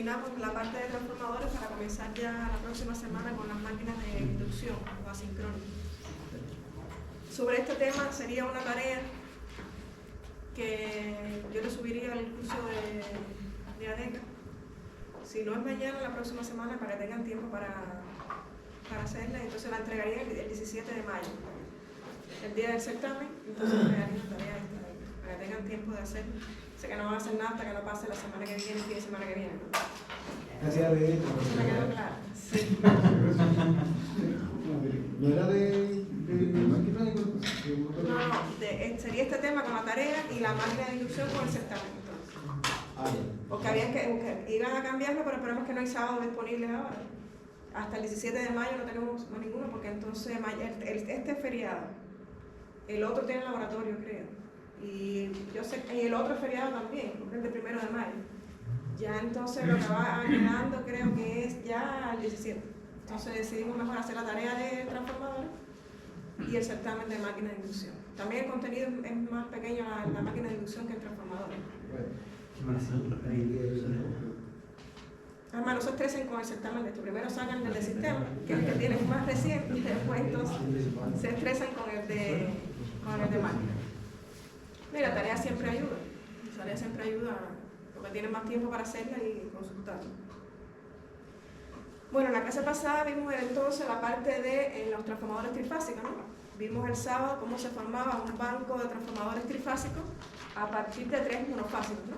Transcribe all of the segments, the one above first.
terminamos la parte de transformadores para comenzar ya la próxima semana con las máquinas de inducción o asincrónicas. Sobre este tema sería una tarea que yo le subiría al curso de ADECA. Si no es mañana, la próxima semana, para que tengan tiempo para hacerla, entonces la entregaría el 17 de mayo, el día del certamen. Entonces entregaría la tarea esta, para que tengan tiempo de hacerla. Sé que no van a hacer nada hasta que no pase la semana que viene, el fin de semana que viene, ¿no? Gracias, de Eso me quedó claro. Sí. ¿No era de máquina de No, sería este tema con la tarea y la máquina de inducción con el certamen, entonces. Porque habían que iban a cambiarlo, pero esperemos que no hay sábado disponibles ahora. Hasta el 17 de mayo no tenemos más ninguno, porque entonces este es feriado. El otro tiene laboratorio, creo. Y yo sé que el otro es feriado también, porque es el de 1 de mayo. Ya entonces lo que va quedando creo que es ya el 17. Entonces decidimos mejor hacer la tarea de transformadores y el certamen de máquina de inducción. También el contenido es más pequeño la máquina de inducción que el transformador. Además, no se estresen con el certamen de esto. Primero sacan el del sistema, que es el que tienen más reciente, y después entonces se estresan con el de máquina. Mira, la tarea siempre ayuda. La tarea siempre ayuda porque tienen más tiempo para hacerla y consultarla. Bueno, en la clase pasada vimos entonces la parte de los transformadores trifásicos, ¿no? Vimos el sábado cómo se formaba un banco de transformadores trifásicos a partir de 3 monofásicos, ¿no?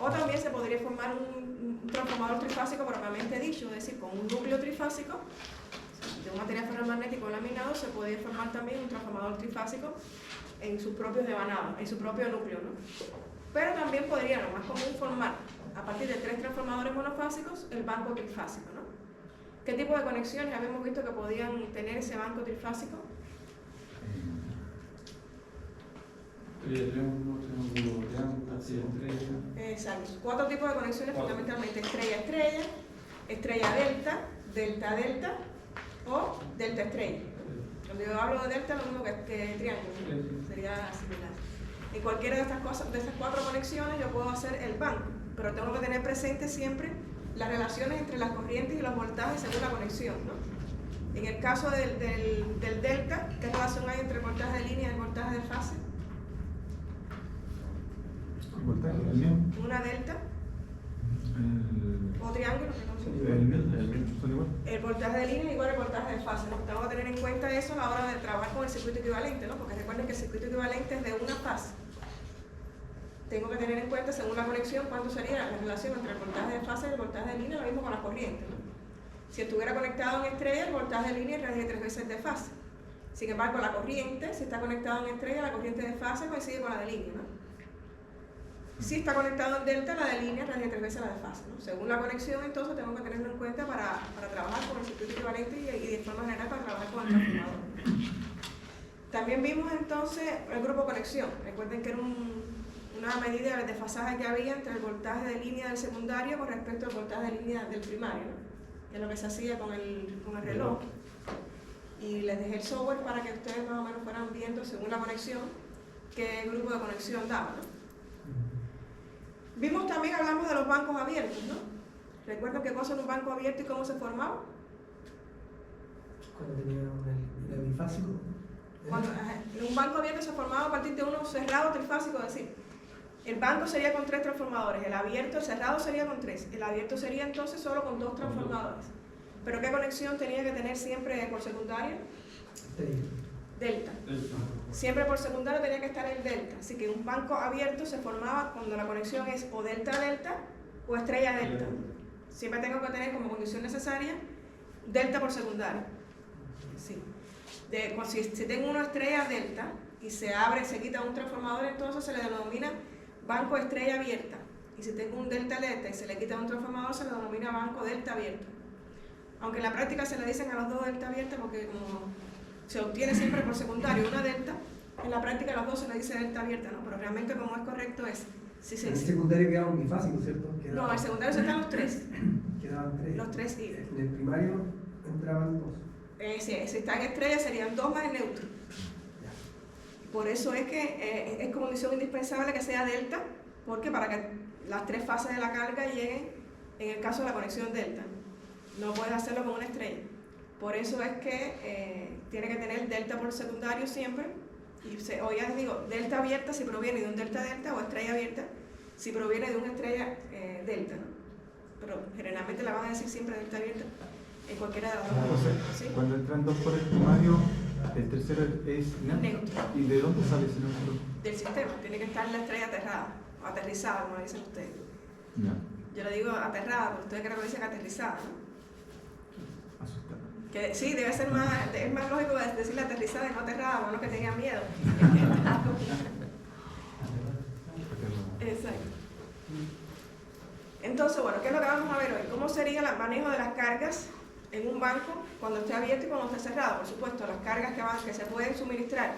O también se podría formar un transformador trifásico propiamente dicho, es decir, con un núcleo trifásico de un material ferromagnético laminado, se podría formar también un transformador trifásico en sus propios devanados, en su propio núcleo, ¿no? Pero también podría, lo más común, formar a partir de 3 transformadores monofásicos el banco trifásico, ¿no? ¿Qué tipo de conexiones habíamos visto que podían tener ese banco trifásico? Exacto. 4 tipos de conexiones fundamentalmente: estrella-estrella, estrella-delta, delta-delta o delta-estrella. Cuando yo hablo de delta, lo mismo que triángulo, sería similar. En cualquiera de estas cosas, de esas 4 conexiones, yo puedo hacer el banco, pero tengo que tener presente siempre las relaciones entre las corrientes y los voltajes según la conexión, ¿no? En el caso del delta, ¿qué relación hay entre el voltaje de línea y el voltaje de fase? Una delta o triángulo, el voltaje de línea es igual al voltaje de fase, ¿no? Tengo que tener en cuenta eso a la hora de trabajar con el circuito equivalente, ¿no? Porque recuerden que el circuito equivalente es de una fase. Tengo que tener en cuenta, según la conexión, cuánto sería la relación entre el voltaje de fase y el voltaje de línea, lo mismo con la corriente, ¿no? Si estuviera conectado en estrella, el voltaje de línea radica 3 veces de fase. Sin embargo, la corriente, si está conectado en estrella, la corriente de fase coincide con la de línea, ¿no? Si está conectado en delta, la de línea radica 3 veces la de fase, ¿no? Según la conexión, entonces tengo que tenerlo en cuenta para trabajar con el circuito equivalente y de forma general para trabajar con el transformador. También vimos entonces el grupo conexión. Recuerden que era una medida del desfasaje que había entre el voltaje de línea del secundario con respecto al voltaje de línea del primario, ¿no? Que es lo que se hacía con el reloj. Y les dejé el software para que ustedes más o menos fueran viendo, según la conexión, qué grupo de conexión daba, ¿no? Vimos también, hablamos de los bancos abiertos, ¿no? ¿Recuerdan qué cosa era un banco abierto y cómo se formaba? Cuando tenía el bifásico. Un banco abierto se formaba a partir de uno cerrado trifásico, es decir, el banco sería con 3 transformadores, el cerrado sería con 3, el abierto sería entonces solo con 2 transformadores. ¿Pero qué conexión tenía que tener siempre por secundaria? Delta. Siempre por secundario tenía que estar el delta, así que un banco abierto se formaba cuando la conexión es o delta-delta o estrella-delta. Siempre tengo que tener como condición necesaria delta por secundario. Sí. Si tengo una estrella delta y se abre, se quita un transformador, entonces se le denomina banco estrella abierta. Y si tengo un delta-delta y se le quita un transformador, se le denomina banco delta abierto. Aunque en la práctica se le dicen a los dos delta abierta porque como se obtiene siempre por secundario una delta, en la práctica a los dos se le dice delta abierta, ¿no? Pero realmente como es correcto es... Sí, el secundario quedaba un bifásico, ¿cierto? No, en el secundario se están los 3. Quedaban 3. Los 3 y... En el primario entraban 2. Si está en estrella serían 2 más el neutro. Por eso es que es condición indispensable que sea delta, porque para que las 3 fases de la carga lleguen en el caso de la conexión delta. No puedes hacerlo con una estrella. Por eso es que tiene que tener delta por secundario siempre. O ya les digo, delta abierta si proviene de un delta delta o estrella abierta si proviene de una estrella delta, ¿no? Pero generalmente la van a decir siempre delta abierta en cualquiera de las dos. ¿Sí? Cuando entran dos por el primario, el tercero es neutro. ¿Y de dónde sale ese neutro? Del sistema, tiene que estar la estrella aterrada, o aterrizada, como dicen ustedes. No. Yo le digo aterrada, porque ustedes creo que dicen aterrizada, ¿no? Asustada. Que sí, debe ser más, es más lógico decirle aterrizada y no aterrada, bueno, que tenga miedo. Exacto. Entonces, bueno, ¿qué es lo que vamos a ver hoy? ¿Cómo sería el manejo de las cargas en un banco cuando esté abierto y cuando esté cerrado? Por supuesto, las cargas que se pueden suministrar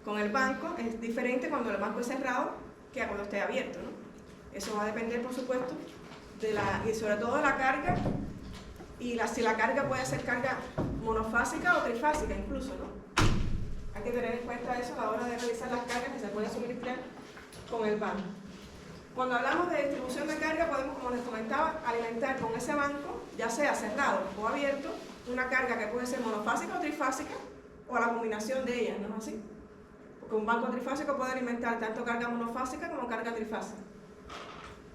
con el banco es diferente cuando el banco es cerrado que cuando esté abierto, ¿no? Eso va a depender, por supuesto, y sobre todo de la carga y si la carga puede ser carga monofásica o trifásica incluso, ¿no? Hay que tener en cuenta eso a la hora de realizar las cargas que se pueden suministrar con el banco. Cuando hablamos de distribución de carga, podemos, como les comentaba, alimentar con ese banco, ya sea cerrado o abierto, una carga que puede ser monofásica o trifásica, o la combinación de ellas, ¿no es así? Porque un banco trifásico puede alimentar tanto carga monofásica como carga trifásica.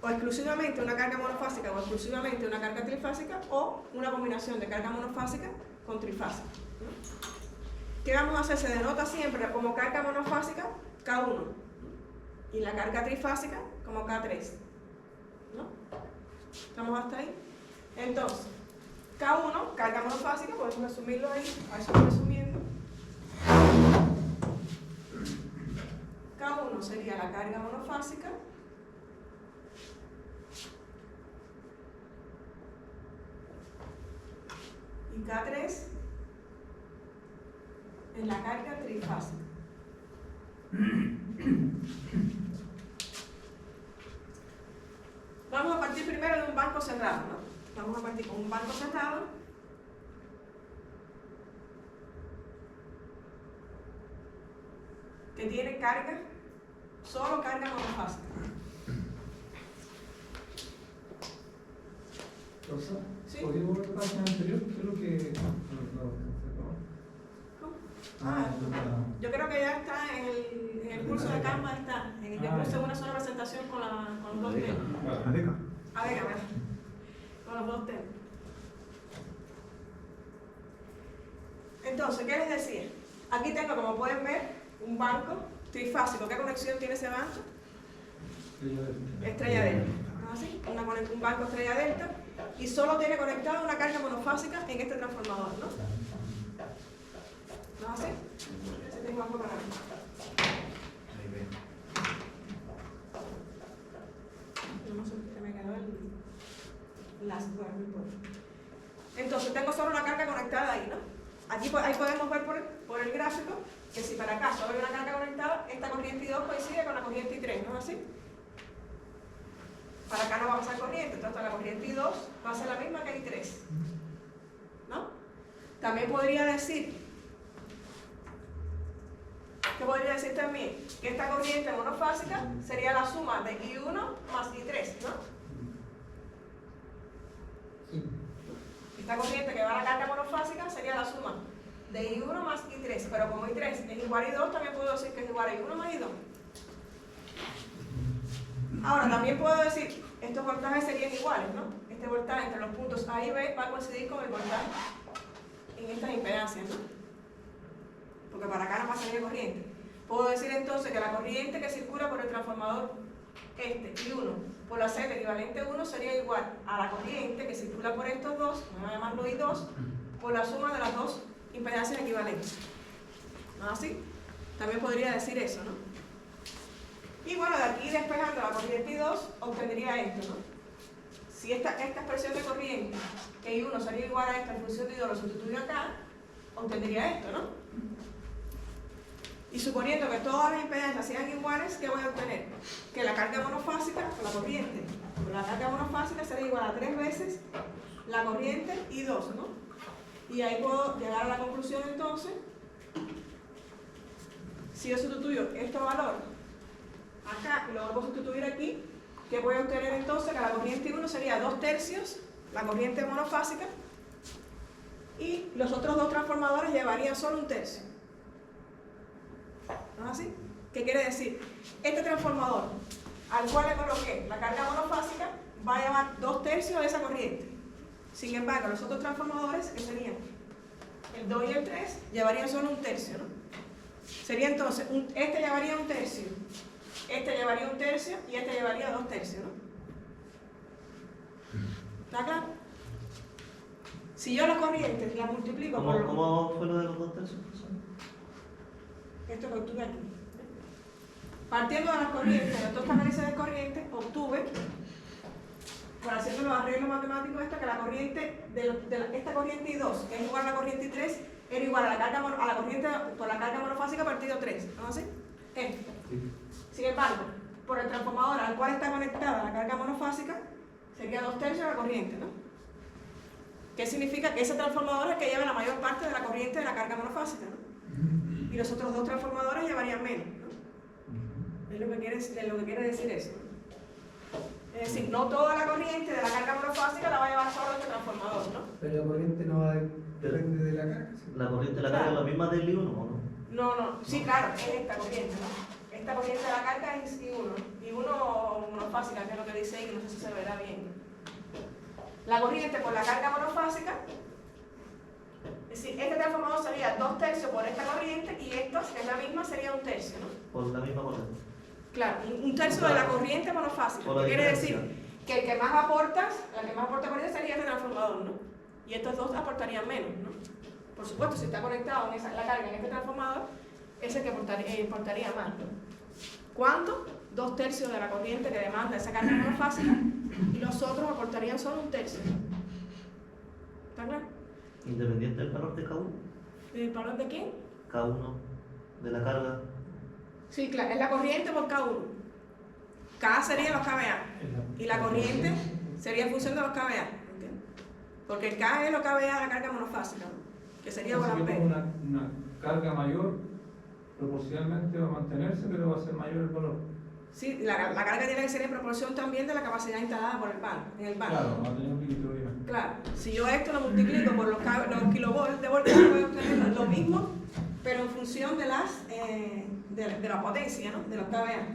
O exclusivamente una carga monofásica o exclusivamente una carga trifásica, o una combinación de carga monofásica con trifásica, ¿no? ¿Qué vamos a hacer? Se denota siempre como carga monofásica K1 y la carga trifásica como K3, ¿no? ¿Estamos hasta ahí? Entonces, K1, carga monofásica, podemos resumirlo ahí, a eso estoy resumiendo. K1 sería la carga monofásica y K3 es la carga trifásica. Vamos a partir primero de un banco cerrado, ¿no? Vamos a partir con un banco cerrado. Que tiene carga, solo carga monofásica. Rosa, ¿Sí? ¿podría volver a la página anterior? ¿Qué es lo que...? Yo creo que ya está en el curso de Canva, está. Yo puse una sola presentación con los dos temas. A ver, con los dos temas. Entonces, ¿qué les decía? Aquí tengo, como pueden ver, un banco trifásico. ¿Qué conexión tiene ese banco? Estrella delta. ¿No es así? Un banco estrella delta. Y solo tiene conectada una carga monofásica en este transformador, ¿no? ¿No es así? Ese tengo algo para mí. No sé, se me quedó el last word. Entonces tengo solo una carga conectada ahí, ¿no? Aquí ahí podemos ver por el gráfico que si para acá solo hay una carga conectada, esta corriente I2 coincide con la corriente I3, ¿no es así? Para acá no va a pasar corriente, entonces la corriente I2 va a ser la misma que I3, ¿no? También podría decir, ¿qué podría decir también? Que esta corriente monofásica sería la suma de I1 más I3, ¿no? Esta corriente que va a la carga monofásica sería la suma de I1 más I3, pero como I3 es igual a I2, también puedo decir que es igual a I1 más I2. Ahora, también puedo decir, estos voltajes serían iguales, ¿no? Este voltaje entre los puntos A y B va a coincidir con el voltaje en estas impedancias, ¿no? Porque para acá no pasaría corriente. Puedo decir entonces que la corriente que circula por el transformador I1 por la Z equivalente 1 sería igual a la corriente que circula por estos dos, vamos a llamarlo I2, por la suma de las dos impedancias equivalentes. ¿No así? También podría decir eso, ¿no? Y bueno, de aquí despejando la corriente I2, obtendría esto, ¿no? Si esta expresión de corriente, que I1 sería igual a esta en función de I2, lo sustituyo acá, obtendría esto, ¿no? Y suponiendo que todas las impedancias sean iguales, ¿qué voy a obtener? Que la carga monofásica, la corriente, la carga monofásica será igual a 3 veces la corriente I2, ¿no? Y ahí puedo llegar a la conclusión entonces, si yo sustituyo este valor acá y lo vuelvo a sustituir aquí, que voy a obtener entonces que la corriente 1 sería 2/3 la corriente monofásica y los otros dos transformadores llevarían solo 1/3. ¿No es así? ¿Qué quiere decir? Este transformador al cual le coloqué la carga monofásica va a llevar 2/3 de esa corriente. Sin embargo, los otros transformadores, que serían el 2 y el 3, llevarían solo 1/3, ¿no? Sería entonces, este llevaría 1/3, este llevaría 1/3 y este llevaría 2/3, ¿no? ¿Está claro? Si yo las corrientes las multiplico por los... ¿Cómo fue lo de los 2/3? Esto que obtuve aquí. Partiendo de las corrientes, de dos análisis de corriente, obtuve, por haciendo los arreglos matemáticos, que la corriente esta corriente I2, que es igual a la corriente I3, era igual a la corriente por la carga monofásica partido 3. ¿No es así? Esto. Sin embargo, por el transformador al cual está conectada la carga monofásica, sería 2/3 de la corriente, ¿no? ¿Qué significa? Que ese transformador es el que lleva la mayor parte de la corriente de la carga monofásica, ¿no? Y los otros dos transformadores llevarían menos, ¿no? Es lo que quiere decir eso, ¿no? Es decir, no toda la corriente de la carga monofásica la va a llevar solo este transformador, ¿no? Pero la corriente no va a depende de la carga. ¿Sí? ¿La corriente de la carga es la misma del I1 o no? No, sí, claro, es esta corriente, ¿no? Esta corriente de la carga es I1, I1 monofásica, que es lo que dice ahí, que no sé si se verá bien. La corriente por la carga monofásica, es decir, este transformador sería 2/3 por esta corriente y esta, que es la misma, sería 1/3, ¿no? Por la misma corriente. Claro, 1/3 de la corriente monofásica. Por la Que quiere diferencia. decir que el que más aporta, la que más aporta corriente sería este transformador, ¿no? Y estos dos aportarían menos, ¿no? Por supuesto, si está conectado la carga en este transformador, es el que importaría más, ¿no? ¿Cuánto? 2/3 de la corriente que demanda esa carga monofásica y los otros aportarían solo 1/3. ¿Está claro? Independiente del valor de K1. ¿El valor de quién? K1 de la carga. Sí, claro, es la corriente por K1. K sería los KVA y la corriente sería en función de los KVA. ¿Entiendes? Porque el K es lo KVA de la carga monofásica, ¿no? Que sería por Entonces, ampere. una carga mayor, proporcionalmente va a mantenerse, pero va a ser mayor el valor. Sí, la carga tiene que ser en proporción también de la capacidad instalada por el banco, en el banco. Claro, va a tener un poquito de más. Claro, si yo esto lo multiplico por los kilovolts de voltaje, voy a obtener lo mismo, pero en función de de la potencia, ¿no? De los KVA,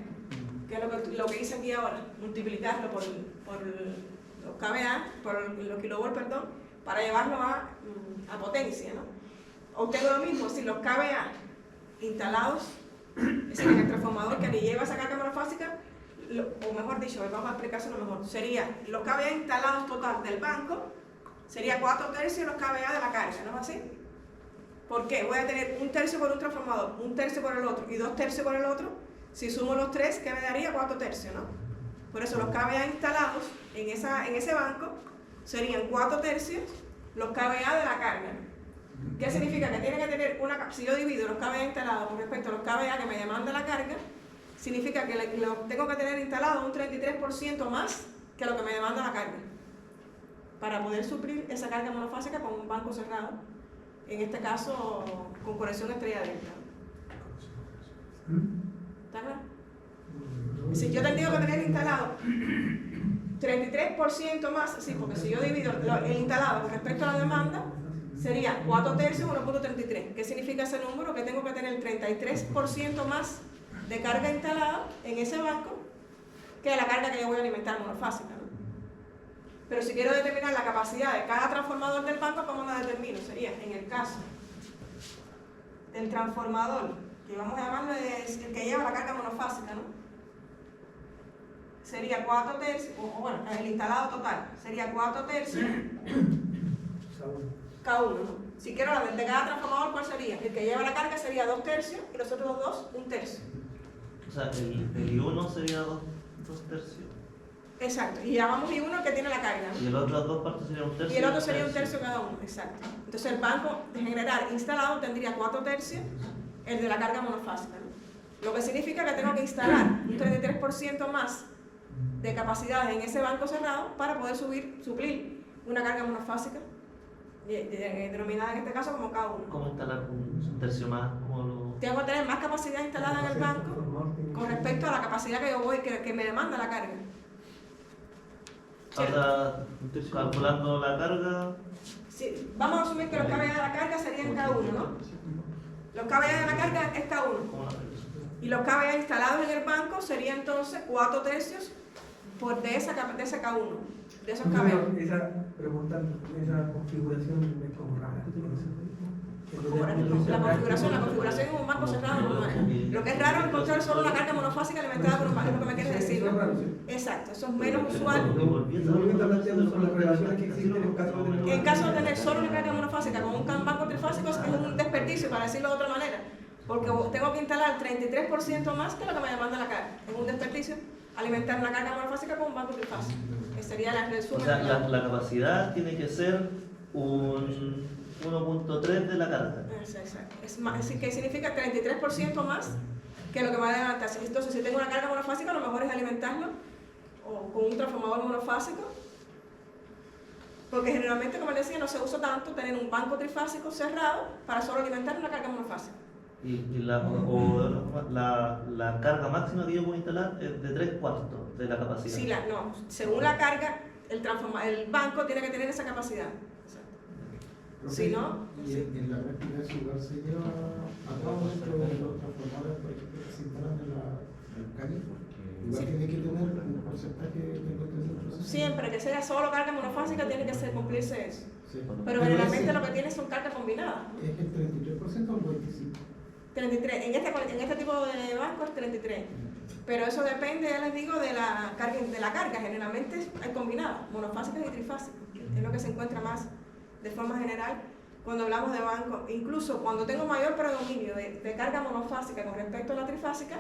que es lo que hice aquí ahora, multiplicarlo por los KVA, por los kilovolts, perdón, para llevarlo a potencia, ¿no? Obtengo lo mismo si los KVA instalados, es decir, en el transformador que le lleva esa carga monofásica, o mejor dicho, vamos a explicárselo mejor, sería los KVA instalados total del banco, sería 4/3 los KVA de la carga, ¿no es así? ¿Por qué? Voy a tener 1/3 por un transformador, 1/3 por el otro y 2/3 por el otro. Si sumo los tres, ¿qué me daría? 4/3, ¿no? Por eso los KVA instalados en ese banco serían 4/3 los KVA de la carga. ¿Qué significa? Que tiene que tener si yo divido los KVA instalados con respecto a los KVA que me demanda la carga, significa que tengo que tener instalado un 33% más que lo que me demanda la carga, para poder suplir esa carga monofásica con un banco cerrado, en este caso con conexión estrella delta. ¿Está claro? Si yo tendría que tener instalado 33% más, sí, porque si yo divido el instalado con respecto a la demanda, sería 4/3, 1.33. ¿Qué significa ese número? Que tengo que tener el 33% más de carga instalada en ese banco que la carga que yo voy a alimentar monofásica, ¿no? Pero si quiero determinar la capacidad de cada transformador del banco, ¿cómo la determino? Sería, en el caso del transformador, que vamos a llamarlo el que lleva la carga monofásica, ¿no? Sería 4/3, o bueno, el instalado total, sería 4/3 K1, ¿no? Si quiero la de cada transformador, ¿cuál sería? El que lleva la carga sería 2/3 y los otros dos 1/3. O sea, el I1 sería 2/3. Exacto, y llamamos I1 que tiene la carga, ¿no? Y las otras dos partes serían 1/3. Y el otro sería 1/3 cada uno, exacto. Entonces el banco de general instalado tendría 4/3 el de la carga monofásica, ¿no? Lo que significa que tengo que instalar un 33% más de capacidad en ese banco cerrado para poder suplir una carga monofásica denominada en este caso como K1. ¿Cómo instalar un tercio más? Tengo que tener más capacidad instalada en el banco con respecto a la capacidad que me demanda la carga. Ahora, calculando la carga, Sí, vamos a asumir que los kVA de la carga serían K1, ¿no? Los kVA de la carga es K1. ¿cómo la ves? Y los kVA instalados en el banco serían entonces 4 tercios por de ese K1, de esos kVA. Esa pregunta, esa configuración es como rara. La configuración en un banco cerrado normal. Lo que es raro es encontrar solo una carga monofásica alimentada por un banco, es lo que me quieres decir, ¿no? Exacto, eso es menos usual. En caso de tener solo una carga monofásica con un banco trifásico es un desperdicio, para decirlo de otra manera, porque tengo que instalar 33% más que lo que me demanda la carga. Es un desperdicio alimentar una carga monofásica con un banco trifásico. Ese sería el resumen. O sea, la capacidad tiene que ser un 1.3 de la carga. Exacto. Es decir, que significa 33% más que lo que me va a levantar. Entonces, si tengo una carga monofásica, lo mejor es alimentarlo o con un transformador monofásico, porque generalmente, como les decía, no se usa tanto tener un banco trifásico cerrado para solo alimentar una carga monofásica. Y la carga máxima que yo puedo instalar es de 3/4 de la capacidad. Sí, no, según la carga, el banco tiene que tener esa capacidad. Si no, y en la práctica eso igual se lleva a cabo dentro de los transformadores, por ejemplo, que se instalan en el calle. Igual tiene que tener un porcentaje de contención. siempre que sea solo carga monofásica tiene que cumplirse eso. Sí. Pero generalmente lo que tiene son cargas combinadas. ¿Es el 33% o el 25%? 33, en este tipo de bancos 33. Pero eso depende, ya les digo, de la carga. Generalmente hay combinadas, monofásicas y trifásicas. Es lo que se encuentra más de forma general cuando hablamos de banco. Incluso cuando tengo mayor predominio de carga monofásica con respecto a la trifásica,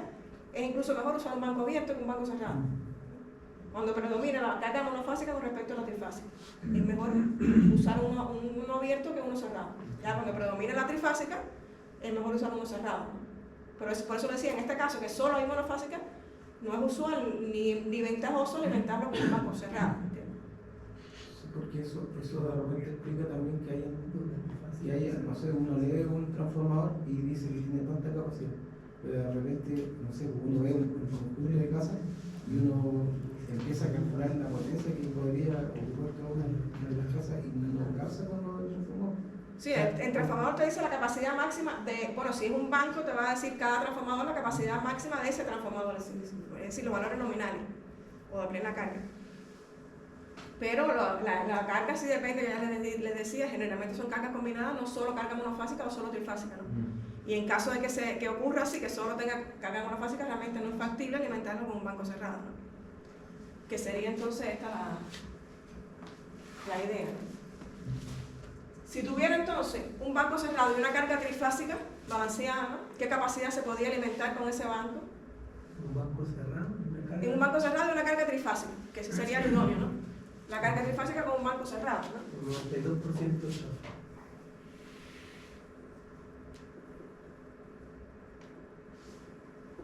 es incluso mejor usar un banco abierto que un banco cerrado. Cuando predomina la carga monofásica con respecto a la trifásica, es mejor usar uno abierto que uno cerrado. Ya cuando predomina la trifásica, es mejor usar uno cerrado. Pero por eso decía, en este caso, que solo hay monofásica, no es usual ni ventajoso alimentarlo con un banco cerrado. Porque eso de repente explica también que haya, no sé, uno lee un transformador y dice que tiene tanta capacidad, pero de repente, no sé, uno ve un combustible de casa y uno empieza a calcular la potencia que podría ocupar cada una de las casas y no calza con lo del transformador. Sí, el transformador te dice la capacidad máxima bueno, si es un banco te va a decir cada transformador la capacidad máxima de ese transformador, es decir, los valores nominales o de plena carga. Pero la carga sí depende, ya les decía, generalmente son cargas combinadas, no solo carga monofásica o solo trifásica, ¿no? Y en caso de que ocurra así, que solo tenga carga monofásica, realmente no es factible alimentarlo con un banco cerrado, ¿no? Que sería entonces esta la idea. Si tuviera entonces un banco cerrado y una carga trifásica balanceada, ¿no? ¿Qué capacidad se podría alimentar con ese banco? Un banco cerrado, una carga. En un banco cerrado y una carga trifásica, que ese sería el idóneo, ¿no? La carga trifásica con un banco cerrado, ¿no? 92%.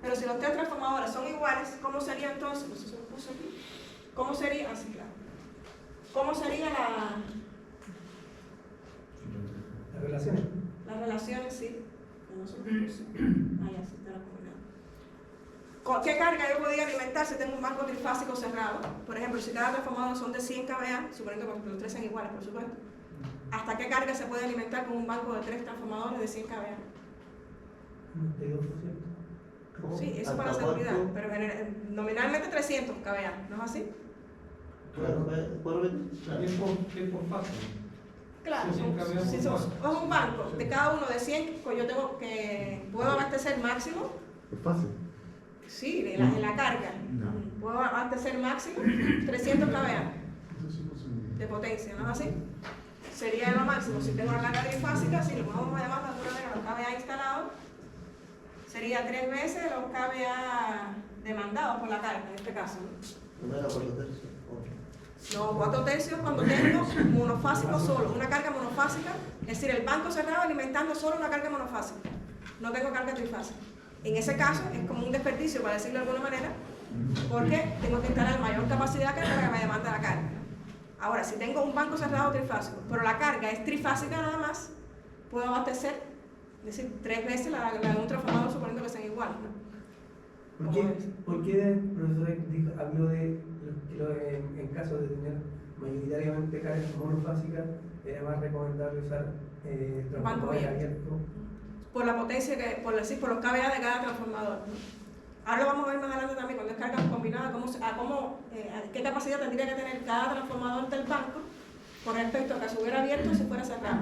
Pero si los tres transformadores son iguales, ¿cómo sería entonces? Pues eso lo puse aquí. ¿Cómo sería? Así, claro. ¿Cómo sería Las relaciones. las relaciones? Sí. No se lo puse. Ah, ya sí, te la combinado. ¿Con qué carga yo podría alimentar si tengo un banco trifásico cerrado? Por ejemplo, si cada transformador son de 100 kVA, suponiendo que los tres sean iguales, por supuesto. ¿Hasta qué carga se puede alimentar con un banco de 3 transformadores de 100 kVA? 92%. Sí, eso para la ¿Hasta seguridad, cuánto? pero nominalmente 300 kVA, ¿no es así? ¿Puedo repetir? Tiempo fácil. Claro, Sí, 100 kVA si por es banco. un banco de cada uno de 100, pues yo puedo abastecer máximo, Es fácil. sí, en la carga, No. puedo abastecer máximo 300 kVA de potencia, ¿no es así? Sería lo máximo. Si tengo una carga trifásica, si lo vamos a llamar de alguna manera los kVA instalados, sería 3 veces los kVA demandados por la carga, en este caso, ¿no? No era por los tercios. No, 4 tercios cuando tengo monofásico solo, una carga monofásica, es decir, el banco cerrado alimentando solo una carga monofásica, no tengo carga trifásica. En ese caso es como un desperdicio, para decirlo de alguna manera, porque tengo que instalar mayor capacidad que la que me demanda la carga. Ahora, si tengo un banco cerrado trifásico, pero la carga es trifásica nada más, puedo abastecer, es decir, 3 veces la de un transformador, suponiendo que sean iguales, ¿no? ¿Por qué el profesor habló de en caso de tener mayoritariamente cargas monofásicas, era más recomendable usar transformadores abiertos. Por la potencia, por los kVA de cada transformador, ¿no? Ahora lo vamos a ver más adelante también cuando es carga combinada, qué capacidad tendría que tener cada transformador del banco con respecto a que se hubiera abierto o se fuera cerrado.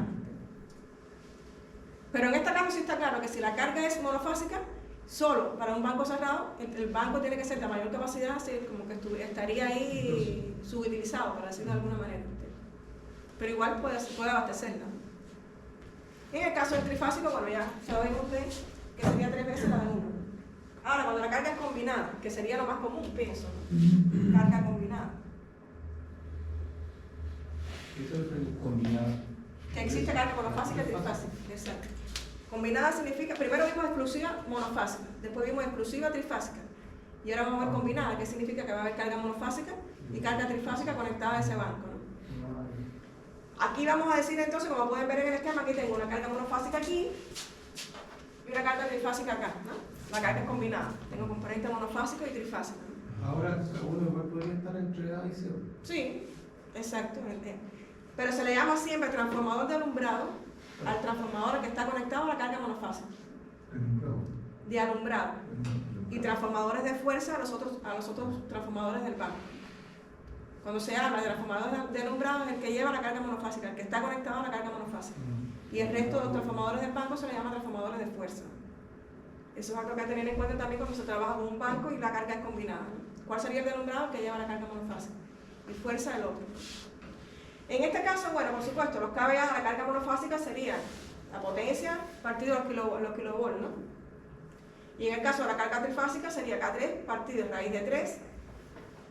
Pero en este caso sí está claro que si la carga es monofásica, solo para un banco cerrado, el banco tiene que ser de mayor capacidad, así como que estaría ahí subutilizado, para decirlo de alguna manera. Pero igual puede abastecerla. En el caso del trifásico, bueno, ya sabemos que sería 3 veces la de 1. Ahora, cuando la carga es combinada, que sería lo más común, pienso, ¿no? Carga combinada. Eso es combinado. Que existe carga monofásica y trifásica. Exacto. Combinada significa, primero vimos exclusiva monofásica, después vimos exclusiva trifásica. Y ahora vamos a ver combinada, que significa que va a haber carga monofásica y carga trifásica conectada a ese banco, ¿no? Aquí vamos a decir entonces, como pueden ver en el esquema, aquí tengo una carga monofásica aquí y una carga trifásica acá, ¿no? La carga es combinada, tengo componente monofásico y trifásico, ¿no? Ahora, uno igual podría estar entre A y C. Sí, exacto. Pero se le llama siempre transformador de alumbrado al transformador que está conectado a la carga monofásica. De alumbrado. Y transformadores de fuerza a los otros transformadores del banco. Cuando se habla de transformadores de alumbrado es el que lleva la carga monofásica, el que está conectado a la carga monofásica. Y el resto de los transformadores del banco se le llama transformadores de fuerza. Eso es algo que hay que tener en cuenta también cuando se trabaja con un banco y la carga es combinada, ¿no? ¿Cuál sería el de alumbrado? El que lleva la carga monofásica. Y fuerza el otro. En este caso, bueno, por supuesto, los kVA de la carga monofásica serían la potencia partido los kilovolts, ¿no? Y en el caso de la carga trifásica sería K3 partido raíz de 3,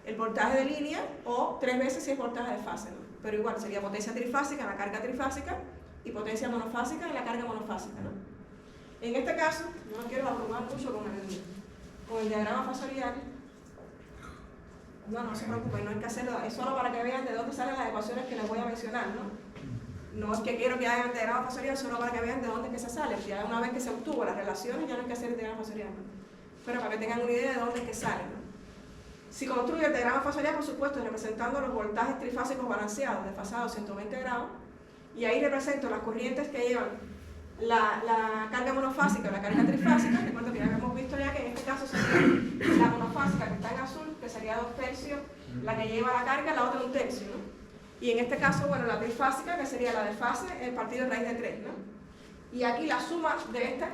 el voltaje de línea, o 3 veces si es voltaje de fase, ¿no? Pero igual sería potencia trifásica en la carga trifásica y potencia monofásica en la carga monofásica, ¿no? En este caso, no quiero abrumar mucho con el diagrama fasorial. No se preocupen, no hay que hacerlo, es solo para que vean de dónde salen las ecuaciones que les voy a mencionar, ¿no? No es que quiero que hagan el diagrama fasorial, solo para que vean de dónde es que se sale. Ya una vez que se obtuvo las relaciones, ya no hay que hacer el diagrama fasorial, ¿no? Pero para que tengan una idea de dónde es que sale, ¿no? Si construyo el diagrama fasorial, por supuesto, representando los voltajes trifásicos balanceados, desfasados 120 grados, y ahí represento las corrientes que llevan la carga monofásica o la carga trifásica. Recuerdo que ya hemos visto ya que en este caso sería la monofásica que está en azul, que sería 2/3 la que lleva la carga, la otra 1/3, ¿no? Y en este caso, bueno, la trifásica, que sería la de fase, el partido raíz de 3, ¿no? Y aquí la suma de esta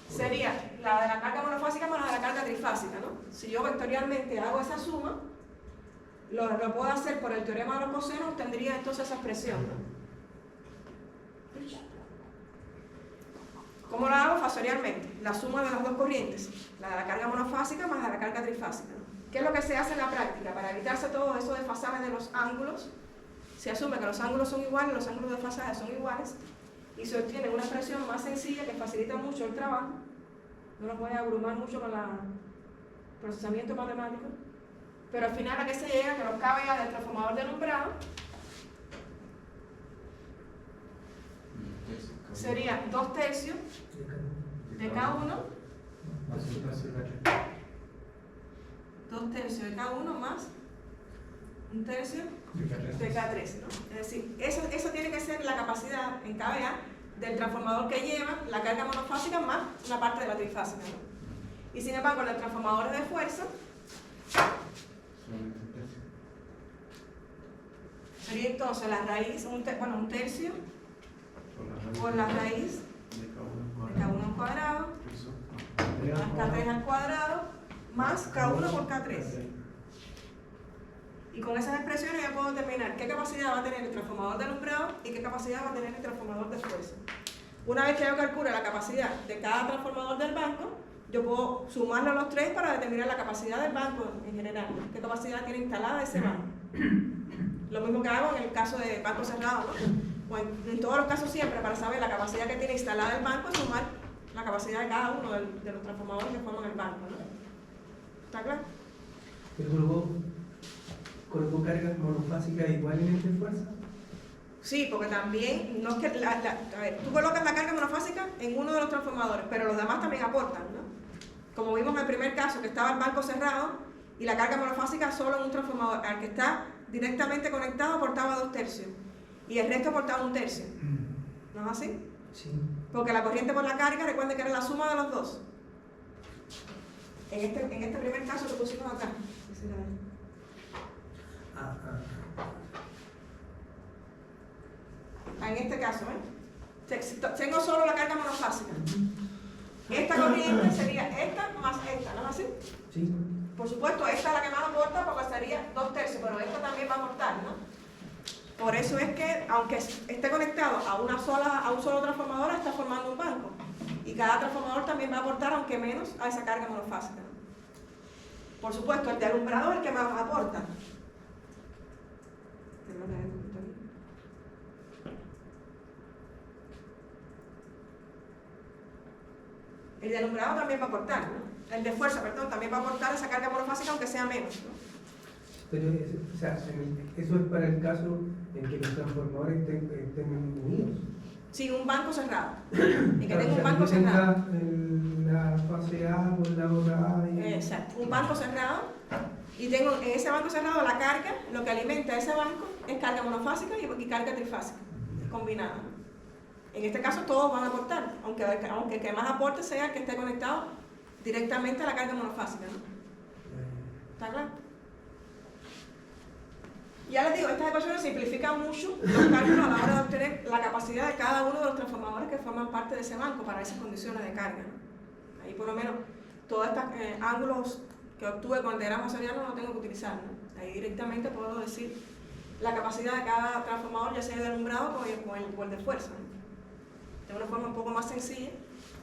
sería la de la carga monofásica más la de la carga trifásica, ¿no? Si yo vectorialmente hago esa suma, lo puedo hacer por el teorema de los cosenos, tendría entonces esa expresión, ¿no? ¿Cómo lo hago? Fasorialmente, la suma de las dos corrientes, la de la carga monofásica más la de la carga trifásica, ¿no? ¿Qué es lo que se hace en la práctica? Para evitarse todo eso de desfasaje de los ángulos, se asume que los ángulos son iguales, los ángulos de desfasaje son iguales, y se obtiene una expresión más sencilla que facilita mucho el trabajo. No nos voy a abrumar mucho con el procesamiento matemático, pero al final a qué se llega, que los kVA del transformador de alumbrado sería 2/3 de K1, 2/3 de K1 más 1/3 de K3, ¿no? Es decir, eso tiene que ser la capacidad en kVA del transformador que lleva la carga monofásica más una parte de la trifásica, ¿no? Y sin embargo, los transformadores de fuerza sería entonces la raíz, 1/3 por la raíz de K1 al cuadrado más K3 al cuadrado más K1 por K3. Y con esas expresiones ya puedo determinar qué capacidad va a tener el transformador de alumbrado y qué capacidad va a tener el transformador de fuerza. Una vez que yo calcule la capacidad de cada transformador del banco, yo puedo sumarlo a los tres para determinar la capacidad del banco en general, ¿no? ¿Qué capacidad tiene instalada ese banco? Lo mismo que hago en el caso de banco cerrado, ¿no? O en todos los casos siempre, para saber la capacidad que tiene instalada el banco, es sumar la capacidad de cada uno de los transformadores que forman el banco, ¿no? ¿Está claro? ¿El grupo colocó cargas monofásicas iguales en este fuerza? Sí, porque también, no es que, a ver, tú colocas la carga monofásica en uno de los transformadores, pero los demás también aportan, ¿no? Como vimos en el primer caso, que estaba el banco cerrado y la carga monofásica solo en un transformador. Al que está directamente conectado aportaba 2/3 y el resto aportaba 1/3. ¿No es así? Sí. Porque la corriente por la carga, recuerden que era la suma de los dos. En este primer caso lo pusimos acá. En este caso, tengo solo la carga monofásica. Esta corriente sería esta más esta, ¿no es así? Sí. Por supuesto, esta es la que más aporta porque sería 2/3, pero esta también va a aportar, ¿no? Por eso es que, aunque esté conectado a un solo transformador, está formando un banco. Y cada transformador también va a aportar, aunque menos, a esa carga monofásica, ¿no? Por supuesto, el de alumbrado es el que más aporta. El de alumbrado también va a aportar, ¿no? El de fuerza, perdón, también va a aportar esa carga monofásica, aunque sea menos, ¿no? Pero o sea, eso es para el caso en que los transformadores estén unidos. Sí, un banco cerrado. Y que tenga un banco que tenga cerrado. la fase A con la otra A. Exacto, un banco cerrado. Y tengo en ese banco cerrado la carga, lo que alimenta ese banco es carga monofásica y carga trifásica, combinada, ¿no? En este caso todos van a aportar, aunque el que más aporte sea el que esté conectado directamente a la carga monofásica, ¿no? ¿Está claro? Ya les digo, estas ecuaciones simplifican mucho los cálculos a la hora de obtener la capacidad de cada uno de los transformadores que forman parte de ese banco para esas condiciones de carga, ¿no? Ahí por lo menos todos estos ángulos que obtuve con el diagrama serial no lo tengo que utilizar, ¿no? Ahí directamente puedo decir la capacidad de cada transformador, ya sea de alumbrado o el de fuerza, ¿no? De una forma un poco más sencilla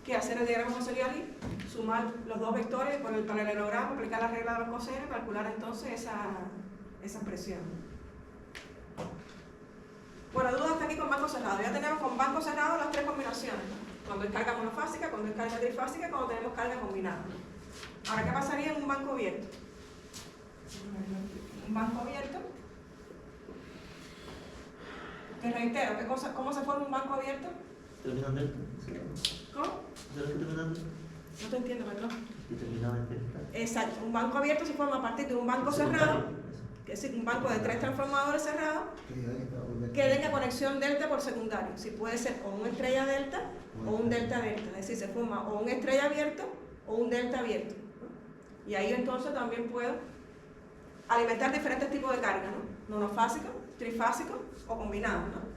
que hacer el diagrama serial y sumar los dos vectores con el paralelogramo, aplicar la regla de los cosenos y calcular entonces esa expresión. Bueno, dudas hasta aquí con banco cerrado. Ya tenemos con banco cerrado las tres combinaciones, ¿no? Cuando es carga monofásica, cuando es carga trifásica y cuando tenemos carga combinada, ¿no? Ahora, ¿qué pasaría en un banco abierto? Un banco abierto. Te reitero, ¿cómo se forma un banco abierto? Terminan delta. ¿Cómo? ¿Sabes qué terminan delta? No te entiendo, perdón. Y terminaba en delta. Exacto, un banco abierto se forma a partir de un banco cerrado, que es un banco de 3 transformadores cerrados, que tenga conexión delta por secundario. Si puede ser o una estrella delta o un delta delta, es decir, se forma o un estrella abierto o un delta abierto, ¿no? Y ahí entonces también puedo alimentar diferentes tipos de carga, ¿no? Monofásico, trifásico o combinado, ¿no?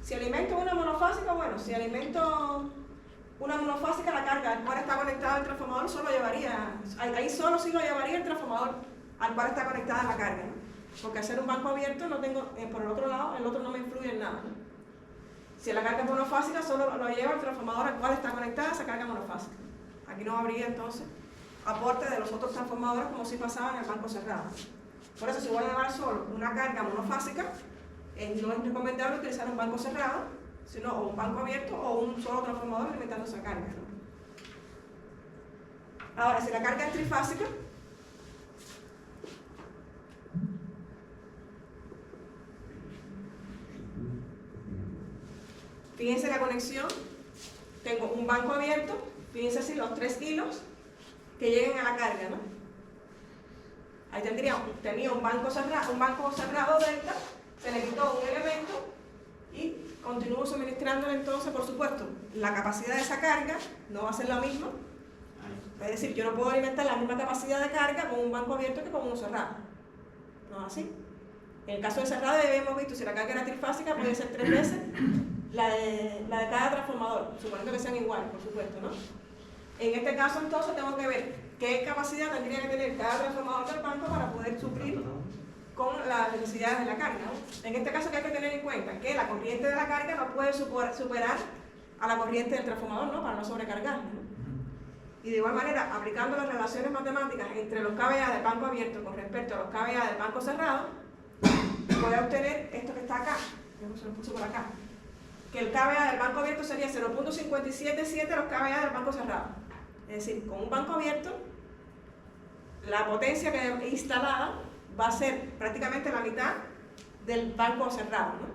Si alimento una monofásica, bueno, si alimento una monofásica, la carga al cual está conectado el transformador solo llevaría, ahí solo sí lo llevaría el transformador al cual está conectada la carga, ¿no? Porque al ser un banco abierto no tengo, por el otro lado, el otro no me influye en nada, ¿no? Si la carga es monofásica, solo lo lleva el transformador al cual está conectada esa carga monofásica. Aquí no habría entonces aporte de los otros transformadores como si pasaba en el banco cerrado. Por eso, si voy a llevar solo una carga monofásica, no es recomendable utilizar un banco cerrado, sino o un banco abierto o un solo transformador alimentando esa carga, ¿no? Ahora, si la carga es trifásica, fíjense la conexión, tengo un banco abierto, fíjense así los 3 hilos que lleguen a la carga, ¿no? Ahí tenía un banco cerrado delta, se le quitó un elemento y continúo suministrándole entonces, por supuesto, la capacidad de esa carga no va a ser la misma. Es decir, yo no puedo alimentar la misma capacidad de carga con un banco abierto que con uno cerrado. ¿No es así? En el caso de cerrado ya habíamos visto, si la carga era trifásica, puede ser 3 veces la de cada transformador, suponiendo que sean iguales, por supuesto, ¿no? En este caso, entonces, tengo que ver qué capacidad tendría que tener cada transformador del banco para poder suplir con las necesidades de la carga, ¿no? En este caso, ¿qué hay que tener en cuenta? Que la corriente de la carga no puede superar a la corriente del transformador, ¿no? Para no sobrecargarlo, ¿no? Y de igual manera, aplicando las relaciones matemáticas entre los kVA del banco abierto con respecto a los kVA del banco cerrado, voy a obtener esto que está acá, yo se lo puse por acá, que el kVA del banco abierto sería 0.577 los kVA del banco cerrado. Es decir, con un banco abierto, la potencia que instalada va a ser prácticamente la mitad del banco cerrado, ¿no?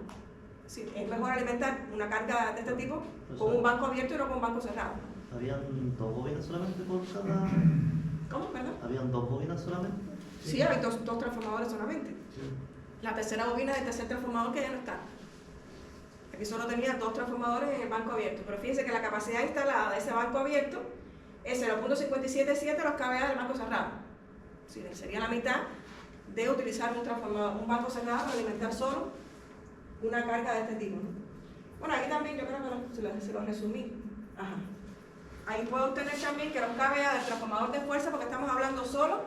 Sí, es mejor alimentar una carga de este tipo con un banco abierto y no con un banco cerrado. ¿Habían 2 bobinas solamente por cada...? ¿Cómo? ¿Perdón? ¿Habían 2 bobinas solamente? Sí, hay dos transformadores solamente. Sí. La tercera bobina es el tercer transformador que ya no está. Aquí solo tenía 2 transformadores en el banco abierto, pero fíjense que la capacidad instalada de ese banco abierto es 0.577 los kVA del banco cerrado. Sí, sería la mitad de utilizar un banco cerrado para alimentar solo una carga de este tipo, ¿no? Bueno, aquí también yo creo que se lo resumí. Ajá. Ahí puedo obtener también que los kVA del transformador de fuerza, porque estamos hablando solo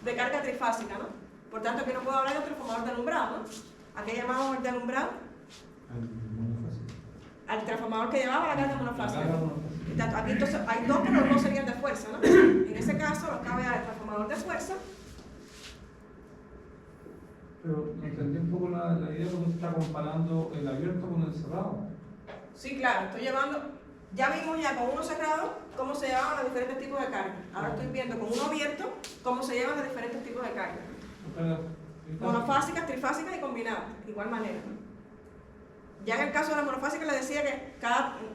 de carga trifásica, ¿no? Por tanto, aquí no puedo hablar del transformador de alumbrado, ¿no? ¿A qué llamamos el de alumbrado? Al transformador que llevaba la carga monofásica. Aquí entonces hay 2, pero los 2 serían de fuerza, ¿no? En ese caso, los kVA del transformador de fuerza. Pero no entendí un poco la idea porque usted está comparando el abierto con el cerrado. Sí, claro, estoy llevando. Ya vimos ya con uno cerrado cómo se llevaban los diferentes tipos de carga. Ahora estoy viendo con uno abierto cómo se llevan los diferentes tipos de carga. Monofásicas, trifásicas y combinadas, de igual manera, ¿no? Ya en el caso de la monofásica le decía que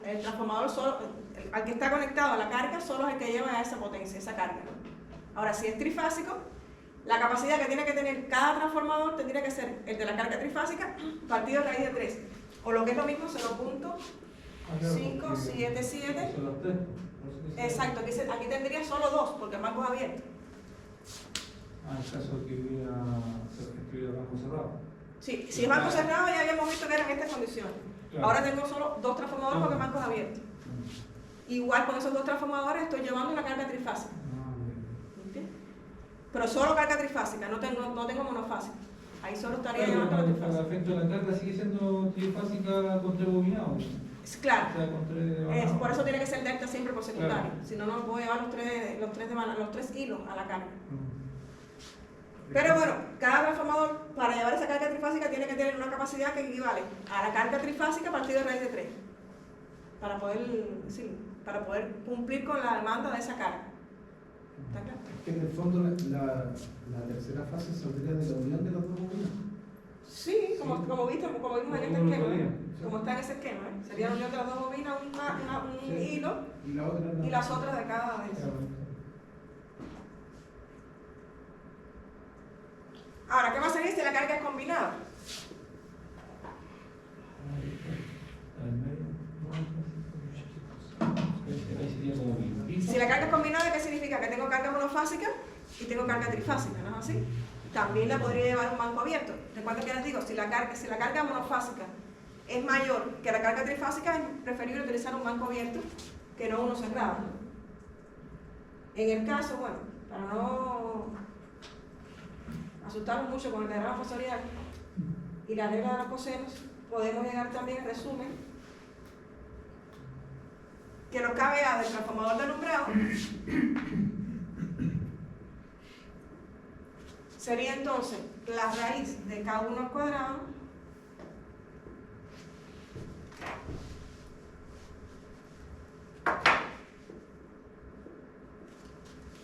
el transformador solo, al que está conectado a la carga, solo es el que lleva esa potencia, esa carga, ¿no? Ahora, si es trifásico, la capacidad que tiene que tener cada transformador tendría que ser el de la carga trifásica partido raíz de 3. O lo que es lo mismo, 0.577. Exacto, aquí tendría solo 2, porque el banco es abierto. En el caso que hubiera el banco cerrado. Sí, si es banco cerrado ya habíamos visto que eran estas condiciones. Claro. Ahora tengo solo 2 transformadores porque el banco es abierto. Igual con esos 2 transformadores estoy llevando una carga trifásica. ¿Entiendes? Pero solo carga trifásica, no tengo monofásica. Ahí solo estaría llevando la trifásica. El efecto de la carga sigue siendo trifásica con 3 bobinados. Claro, O sea, con 3 por eso tiene que ser delta siempre por secundario. Si no, no puedo llevar los tres hilos a la carga. Pero bueno, cada transformador para llevar esa carga trifásica tiene que tener una capacidad que equivale a la carga trifásica partido de raíz de 3 para poder cumplir con la demanda de esa carga. ¿Está claro? Que en el fondo la tercera fase saldría de la unión de las 2 bobinas. Sí, como vimos en este Como esquema, lo como está en ese esquema, ¿eh? Sería la unión de las 2 bobinas, un Sí. hilo Y la otra y las otras de cada vez. Ahora, ¿qué va a salir si la carga es combinada? Si la carga es combinada, ¿qué significa? Que tengo carga monofásica y tengo carga trifásica, ¿no es así? También la podría llevar un banco abierto. Recuerden que les digo, si la carga monofásica es mayor que la carga trifásica, es preferible utilizar un banco abierto que no uno cerrado, ¿no? En el caso, bueno, para no asustarnos mucho con el diagrama fasorial y la regla de los cosenos, podemos llegar también en resumen que los kVA del transformador de alumbrado sería entonces la raíz de K1 al cuadrado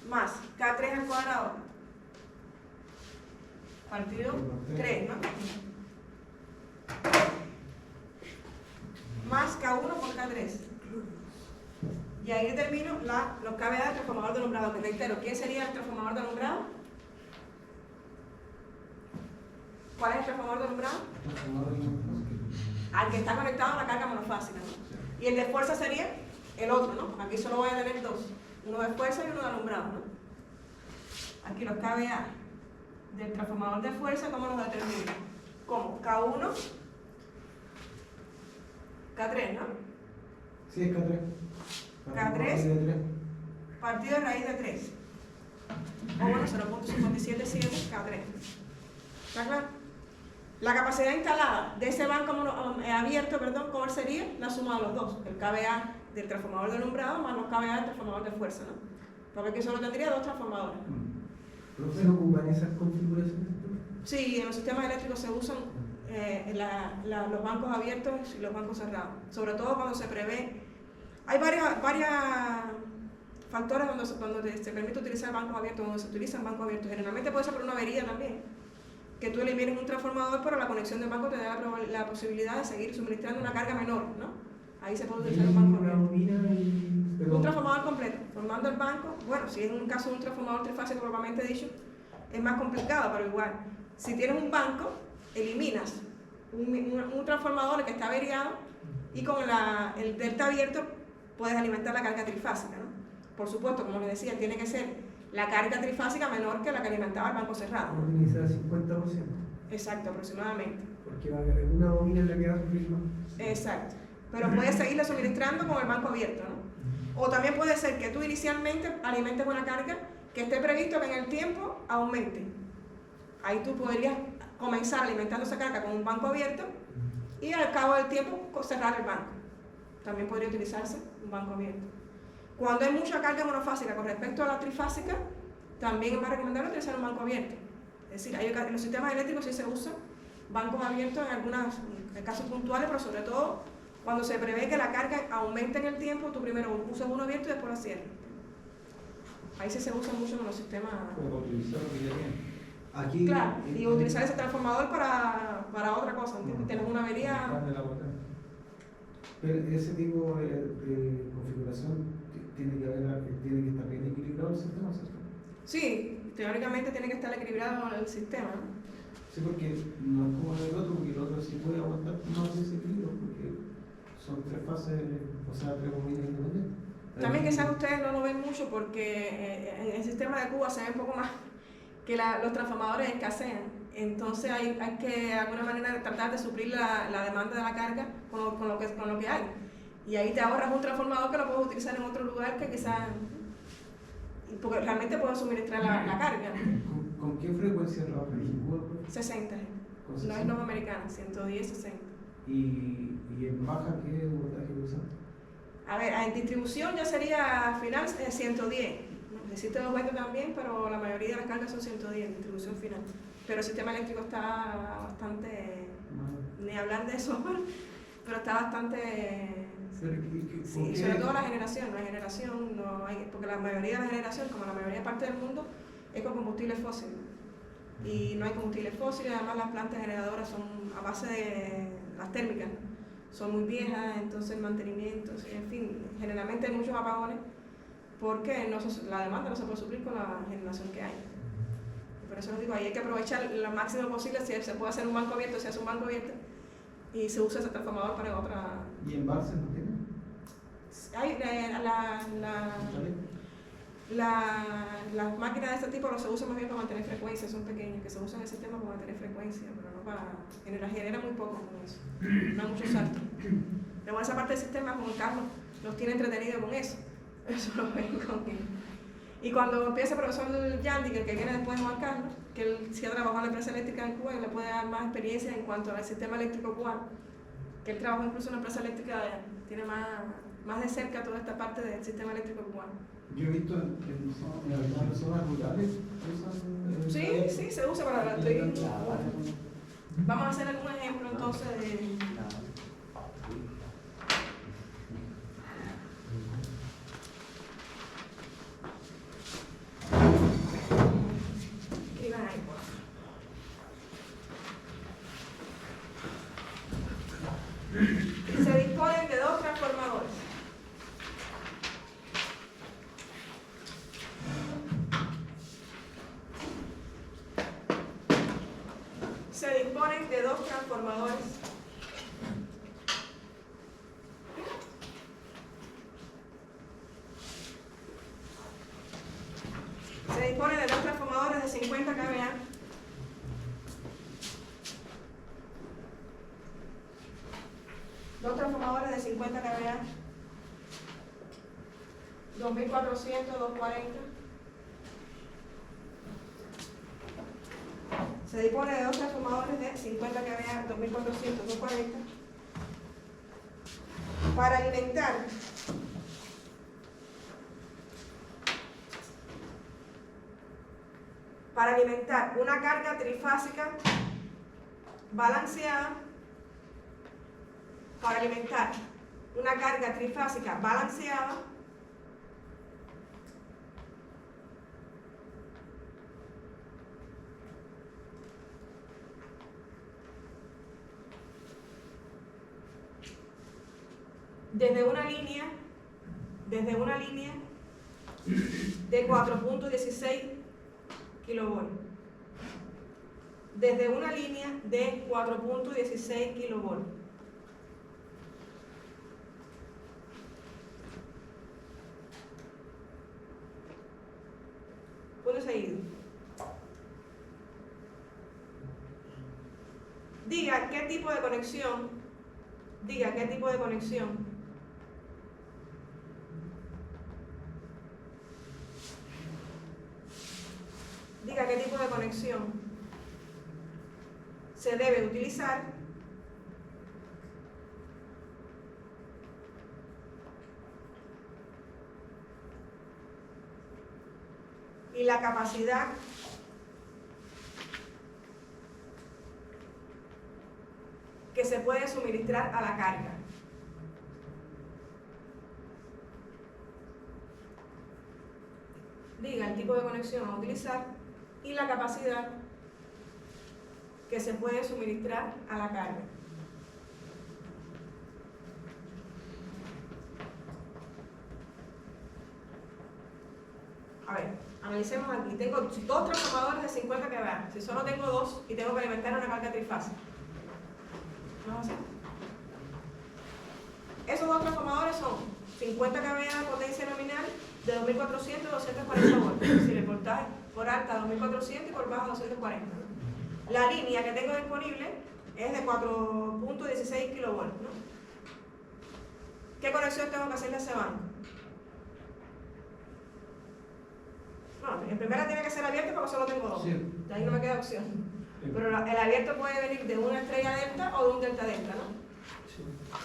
más K3 al cuadrado partido 3, ¿no? Más K1 por K3. Y ahí determino los kVA del transformador de alumbrado, que reitero, ¿quién sería el transformador de alumbrado? ¿Cuál es el transformador de alumbrado? Al que está conectado a la carga monofásica, ¿no? Y el de fuerza sería el otro, ¿no? Aquí solo voy a tener 2, uno de fuerza y uno de alumbrado, ¿no? Aquí los kVA del transformador de fuerza, ¿cómo los determino? ¿Cómo? K1, K3, ¿no? Sí, es K3. K3 partido de raíz de 3. O bueno, 0.577 K3. ¿Está claro? La capacidad instalada de ese banco abierto, ¿cuál sería? La suma de los dos. El kVA del transformador de alumbrado más los kVA del transformador de fuerza, ¿no? Porque aquí solo tendría 2 transformadores. ¿No se ocupan esas configuraciones? Sí, en los sistemas eléctricos se usan los bancos abiertos y los bancos cerrados. Sobre todo cuando se prevé. Hay varios factores donde se permite utilizar bancos abiertos, donde se utilizan bancos abiertos. Generalmente puede ser por una avería también. Que tú elimines un transformador, pero la conexión del banco te da la posibilidad de seguir suministrando una carga menor, ¿no? Ahí se puede utilizar un banco abierto. Un transformador completo, formando el banco. Bueno, si es un caso de un transformador trifásico propiamente dicho, es más complicado, pero igual. Si tienes un banco, eliminas un transformador que está averiado y con el delta abierto puedes alimentar la carga trifásica, ¿no? Por supuesto, como les decía, tiene que ser la carga trifásica menor que la que alimentaba el banco cerrado. Optimizar al 50%. Exacto, aproximadamente. Porque va a haber una bobina en la que va a sufrir más. Exacto. Pero puedes seguirle suministrando con el banco abierto, ¿no? O también puede ser que tú inicialmente alimentes una carga que esté previsto que en el tiempo aumente. Ahí tú podrías comenzar alimentando esa carga con un banco abierto y al cabo del tiempo cerrar el banco. También podría utilizarse un banco abierto. Cuando hay mucha carga monofásica con respecto a la trifásica, también es más recomendable utilizar un banco abierto. Es decir, en los sistemas eléctricos sí se usan bancos abiertos en casos puntuales, pero sobre todo cuando se prevé que la carga aumente en el tiempo, tú primero usas uno abierto y después lo cierras. Ahí sí se usa mucho en los sistemas. Como utilizar lo que ya tiene. Aquí, Claro, y utilizar ese transformador para otra cosa, ¿entiendes? Tienes una avería. Más de la potencia. pero ese tipo de configuración tiene que estar bien equilibrado el sistema, ¿cierto? Sí, teóricamente tiene que estar equilibrado el sistema, ¿no? Sí, porque no es como el otro, porque el otro sí puede aguantar más desequilibrio, porque son tres fases, o sea, tres bobinas independientes. También quizás ustedes no lo ven mucho porque en el sistema de Cuba se ve un poco más que los transformadores escasean. Entonces hay que de alguna manera tratar de suplir la demanda de la carga con lo que hay. Y ahí te ahorras un transformador que lo puedes utilizar en otro lugar que quizás, porque realmente puedes suministrar la carga. ¿Con qué frecuencia trabajan en Cuba? 60, Con no 60. es norma americana, 110, 60. ¿Y en baja qué voltaje usan? A ver, en distribución ya sería final 110. Existe 220 también, pero la mayoría de las cargas son 110 en distribución final. Pero el sistema eléctrico está bastante, ni hablar de eso, pero está bastante, sí, sobre todo la generación no hay, porque la mayoría de la generación, como la mayoría de parte del mundo, es con combustibles fósiles. Y no hay combustibles fósiles, además las plantas generadoras son a base de las térmicas, ¿no? Son muy viejas, entonces el mantenimiento, en fin, generalmente hay muchos apagones porque la demanda no se puede suplir con la generación que hay. Por eso les digo, ahí hay que aprovechar lo máximo posible, si se puede hacer un banco abierto, se hace un banco abierto y se usa ese transformador para otra. ¿Y embalses no tienen? Hay las máquinas de este tipo se usan más bien para mantener frecuencia, son pequeñas, que se usan en el sistema para mantener frecuencia, pero no para genera muy poco con eso, no hay mucho salto. Pero esa parte del sistema, como Carlos, los tiene entretenidos con eso. Eso lo ven con él. Y cuando empieza el profesor Yandy, que viene después de Juan Carlos, que él sí ha trabajado en la empresa eléctrica en Cuba y le puede dar más experiencia en cuanto al sistema eléctrico cubano, que él trabajó incluso en una empresa eléctrica, tiene más de cerca toda esta parte del sistema eléctrico cubano. Yo he visto en algunas zonas rurales usan. Sí, se usa para la Vamos a hacer algún ejemplo entonces de. Se disponen de dos transformadores. Se disponen de dos transformadores. Se dispone de dos transformadores de 50 kVA. Dos transformadores de 50 kVA. 2400, 240. Se dispone de dos transformadores de 50 kVA, 2400, 240. Para alimentar una carga trifásica balanceada, desde una línea de 4.16 kilovolts. desde una línea de 4.16 kilovolts. Punto seguido. Diga qué tipo de conexión. Diga qué tipo de conexión. Diga qué tipo de conexión se debe utilizar y la capacidad que se puede suministrar a la carga. Diga el tipo de conexión a utilizar y la capacidad que se puede suministrar a la carga. A ver, analicemos aquí. Tengo dos transformadores de 50 kVA. Si solo tengo dos y tengo que alimentar una carga trifásica, vamos a hacer. Esos dos transformadores son 50 kVA de potencia nominal de 2400 a 240 voltios. Es decir, el voltaje por alta 2400 y por baja 240. La línea que tengo disponible es de 4.16 kilovolts, ¿no? ¿Qué conexión tengo que hacerle a ese banco? No, en primera tiene que ser abierto porque solo tengo dos. Sí. De ahí no me queda opción. Sí. Pero el abierto puede venir de una estrella delta o de un delta delta, ¿no?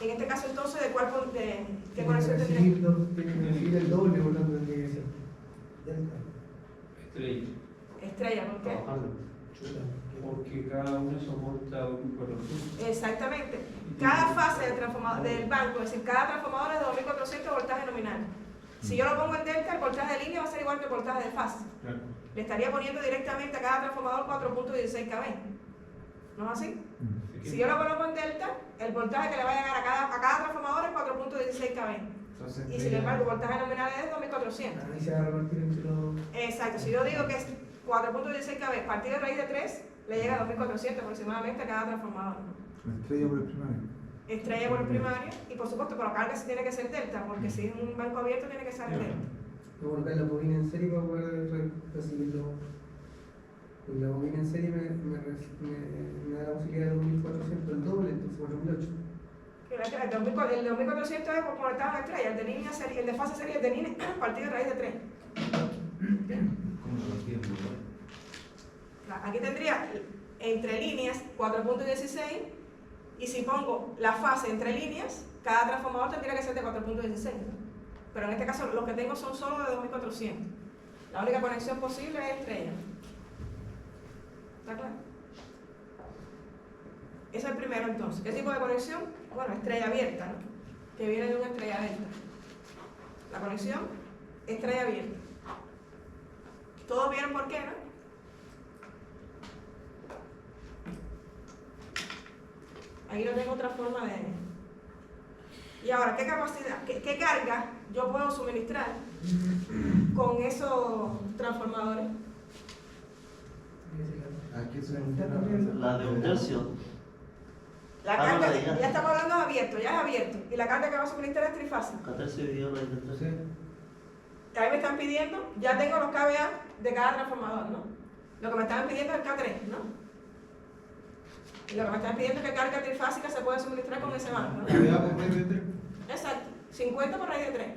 En este caso entonces, ¿qué conexión tendría? Tiene que recibir el doble, por tanto tendría que ser delta. Estrella. Estrella, ¿por qué? Porque cada uno soporta un 400. Exactamente. Cada fase del transformador del banco, es decir, cada transformador es de 2400 voltaje nominal. Si yo lo pongo en delta, el voltaje de línea va a ser igual que el voltaje de fase. Claro. Le estaría poniendo directamente a cada transformador 4.16 kV. ¿No es así? Si yo lo coloco en delta, el voltaje que le va a llegar a cada transformador es 4.16 kV. Entonces, Y sin embargo, el voltaje nominal es 2400. Ahí se va a repartir entre los... Exacto. Si yo digo que es 4.16 kV partido de raíz de 3, le llega a 2400 aproximadamente a cada transformador. Estrella por el primario. Estrella por el primario y por supuesto por la carga sí tiene que ser delta, porque si es un banco abierto tiene que ser delta. Voy a colocar la bobina en serie para poder recibirlo. Pues la bobina en serie me da la posibilidad de 2400, el doble, entonces 4008. El 2400 es por conectado a la estrella, el de línea sería, el de fase sería el de línea partido de raíz de 3. ¿Cómo lo entiendo? Aquí tendría entre líneas 4.16 y si pongo la fase entre líneas, cada transformador tendría que ser de 4.16, ¿no? Pero en este caso los que tengo son solo de 2400. La única conexión posible es estrella. ¿Está claro? Ese es el primero entonces. ¿Qué tipo de conexión? Bueno, estrella abierta, ¿no? Que viene de una estrella delta. La conexión, estrella abierta. ¿Todos vieron por qué, no? Aquí no tengo otra forma de... Y ahora, ¿qué capacidad, qué carga yo puedo suministrar con esos transformadores? Aquí se La de un tercio. La Ah, carga, no, ya. ya estamos hablando de abierto, ya es abierto. Y la carga que va a suministrar es trifásica. 14 dividido raíz de 3. Ahí me están pidiendo, ya tengo los KVA de cada transformador, ¿no? Lo que me están pidiendo es el K3, ¿no? Y lo que me están pidiendo es que carga trifásica se puede suministrar con ese banco, ¿no? Exacto, 50 por raíz de 3.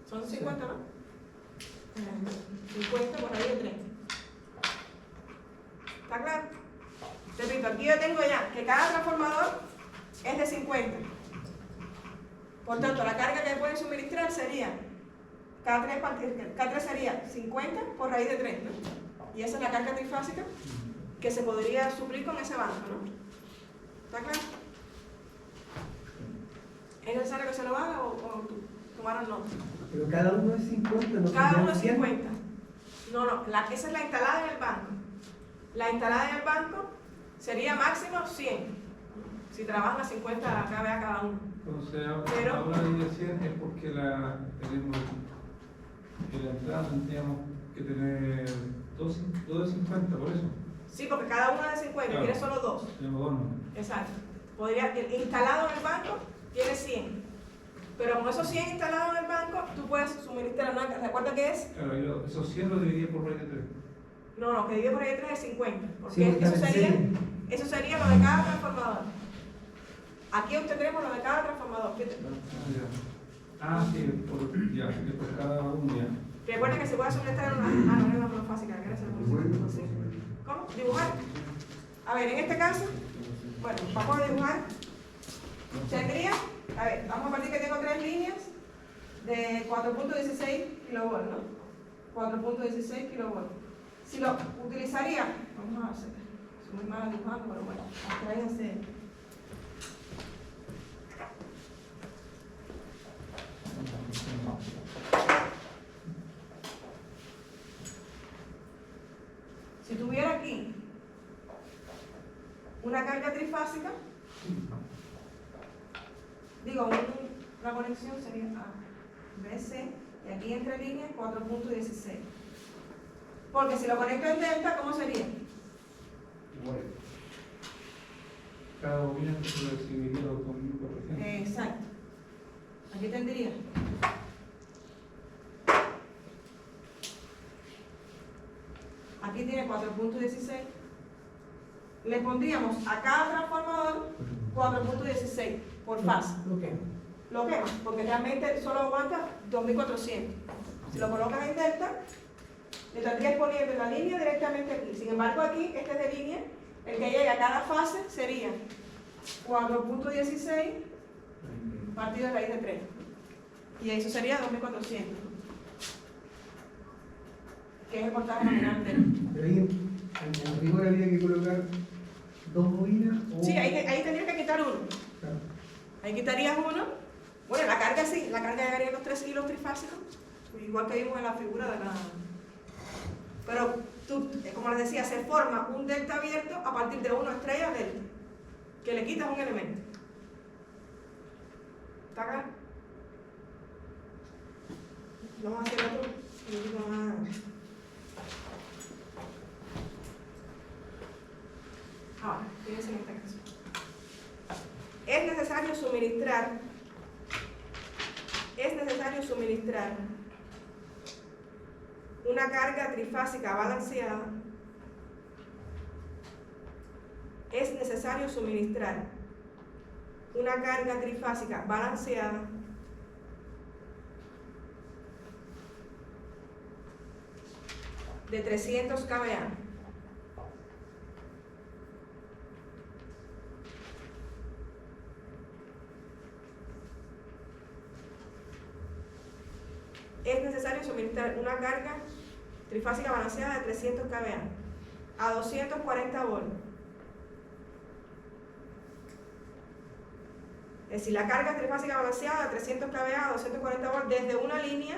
Son 50, ¿no? 50 por raíz de 3. ¿Está claro? Repito, aquí yo tengo ya que cada transformador es de 50. Por tanto, la carga que pueden suministrar sería K3 sería 50 por raíz de 3, ¿no? Y esa es la carga trifásica que se podría suplir con ese banco, ¿no? ¿Está claro? ¿Es necesario que se lo haga o tomaron nota? Pero cada uno es 50, ¿no? Cada uno es 100. 50. No, esa es la instalada en el banco. La instalada en el banco sería máximo 100. Si trabajan a 50 KVA cada uno. Entonces, Pero- ahora de 100 es porque tenemos en la entrada tendríamos que tener dos de 50, por eso. Sí, porque cada una de 50 Claro. tiene solo 2. Tengo dos números. Exacto. Podría, instalado en el banco tiene 100. Pero con esos 100 instalados en el banco, tú puedes suministrar una. ¿Recuerda qué es? Claro, esos 100 los dividí por raíz de 3. No, que divide por ahí 3 es 50. Porque Sí, porque eso está en sería, serie. eso sería lo de cada transformador. Aquí obtendremos lo de cada transformador. Ah, sí, por cada uno ya. Recuerda que se puede suministrar una. Ah, no, no es más fácil, que hacer así. ¿Cómo? Dibujar. A ver, en este caso, bueno, vamos a dibujar. Tendría, a ver, vamos a partir que tengo 3 líneas de 4.16 kilovolts, ¿no? 4.16 kilovolts. Si lo utilizaría, vamos a hacer, soy muy mala dibujando, pero bueno, abstráiganse. Si tuviera aquí una carga trifásica, digo, una conexión sería A, B, C, y aquí entre líneas 4.16. Porque si lo conecto en delta, ¿cómo sería? Cada bobina recibiría los 2400. Exacto. Aquí tendría. Aquí tiene 4.16. Le pondríamos a cada transformador 4.16 por fase. Lo quema, porque realmente solo aguanta 2400. Si lo colocas en delta, le estarías poniendo la línea directamente aquí. Sin embargo, aquí, este es de línea, el que llega a cada fase sería 4.16 partido de raíz de 3. Y eso sería 2400. Que es el voltaje nominal del. Pero ahí en rigor habría que colocar 2 bobinas o. Sí, ahí tendrías que quitar uno. Claro. Ahí quitarías uno. Bueno, la carga sí, la carga llegaría a los 3 hilos trifásicos, igual que vimos en la figura de la. Pero tú, como les decía, se forma un delta abierto a partir de una estrella delta, que le quitas un elemento. ¿Está acá? Vamos a hacer otro. Un poquito más. Ahora, fíjense en este caso. Es necesario suministrar una carga trifásica balanceada. Es necesario suministrar una carga trifásica balanceada de 300 kVA. Es necesario suministrar una carga trifásica balanceada de 300 kVA a 240 volts. Es decir, la carga trifásica balanceada de 300 kVA a 240 volts desde una línea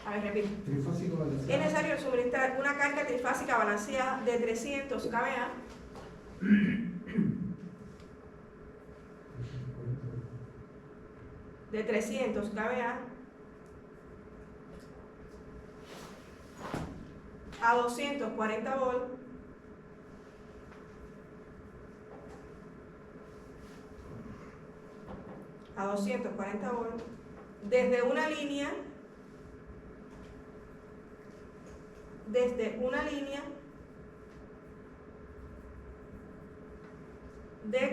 a ver, repito. Trifásico balanceado. Es necesario suministrar una carga trifásica balanceada de 300 kVA de 300 kVA a 240 volts desde una línea de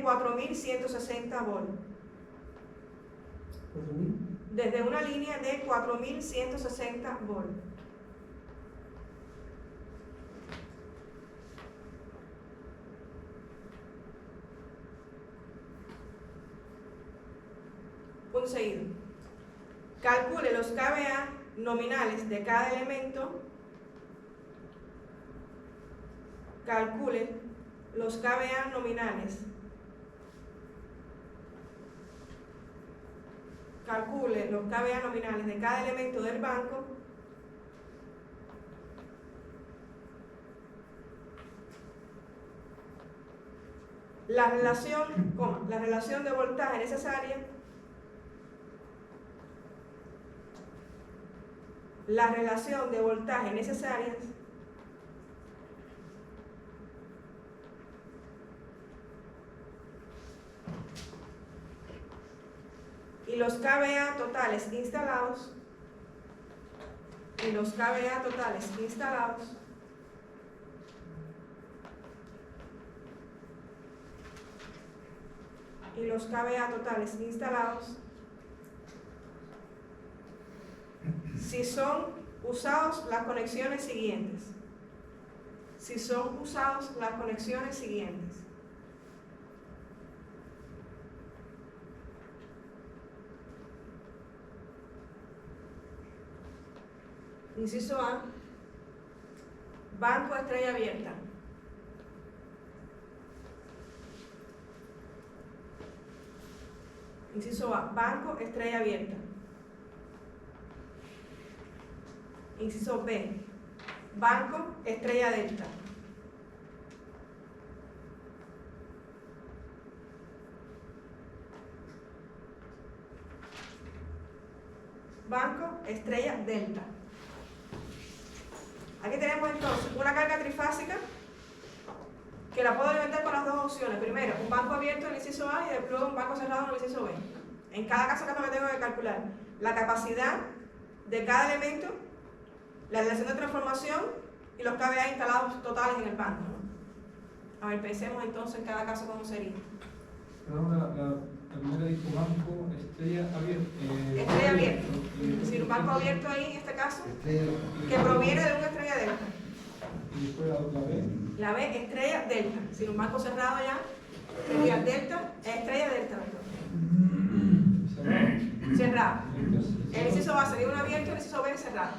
4160 volts. Desde una línea de 4160 volts. Punto seguido. Calcule los kVA nominales de cada elemento. Calcule los kVA nominales. Calcule los kVA nominales de cada elemento del banco. La relación de voltaje necesaria la relación de voltaje necesarias y los kVA totales instalados si son usados las conexiones siguientes. Inciso A, banco estrella abierta. Inciso A, banco estrella abierta. Inciso B, banco estrella delta. Banco estrella delta. Aquí tenemos entonces una carga trifásica que la puedo alimentar con las dos opciones. Primero, un banco abierto en el inciso A y luego un banco cerrado en el inciso B. En cada caso, ¿qué es lo que tengo que calcular? La capacidad de cada elemento, la relación de transformación y los kVA instalados totales en el banco, ¿no? A ver, pensemos entonces en cada caso cómo sería. Perdón, la primera dijo banco estrella abierto. Estrella abierto. Es decir, un banco abierto ahí, en este caso, que proviene de una estrella delta. Y después la B. La B, estrella delta. Es decir, un banco cerrado ya sería delta, estrella delta. Cerrado. El inciso A sería un abierto, el inciso B cerrado.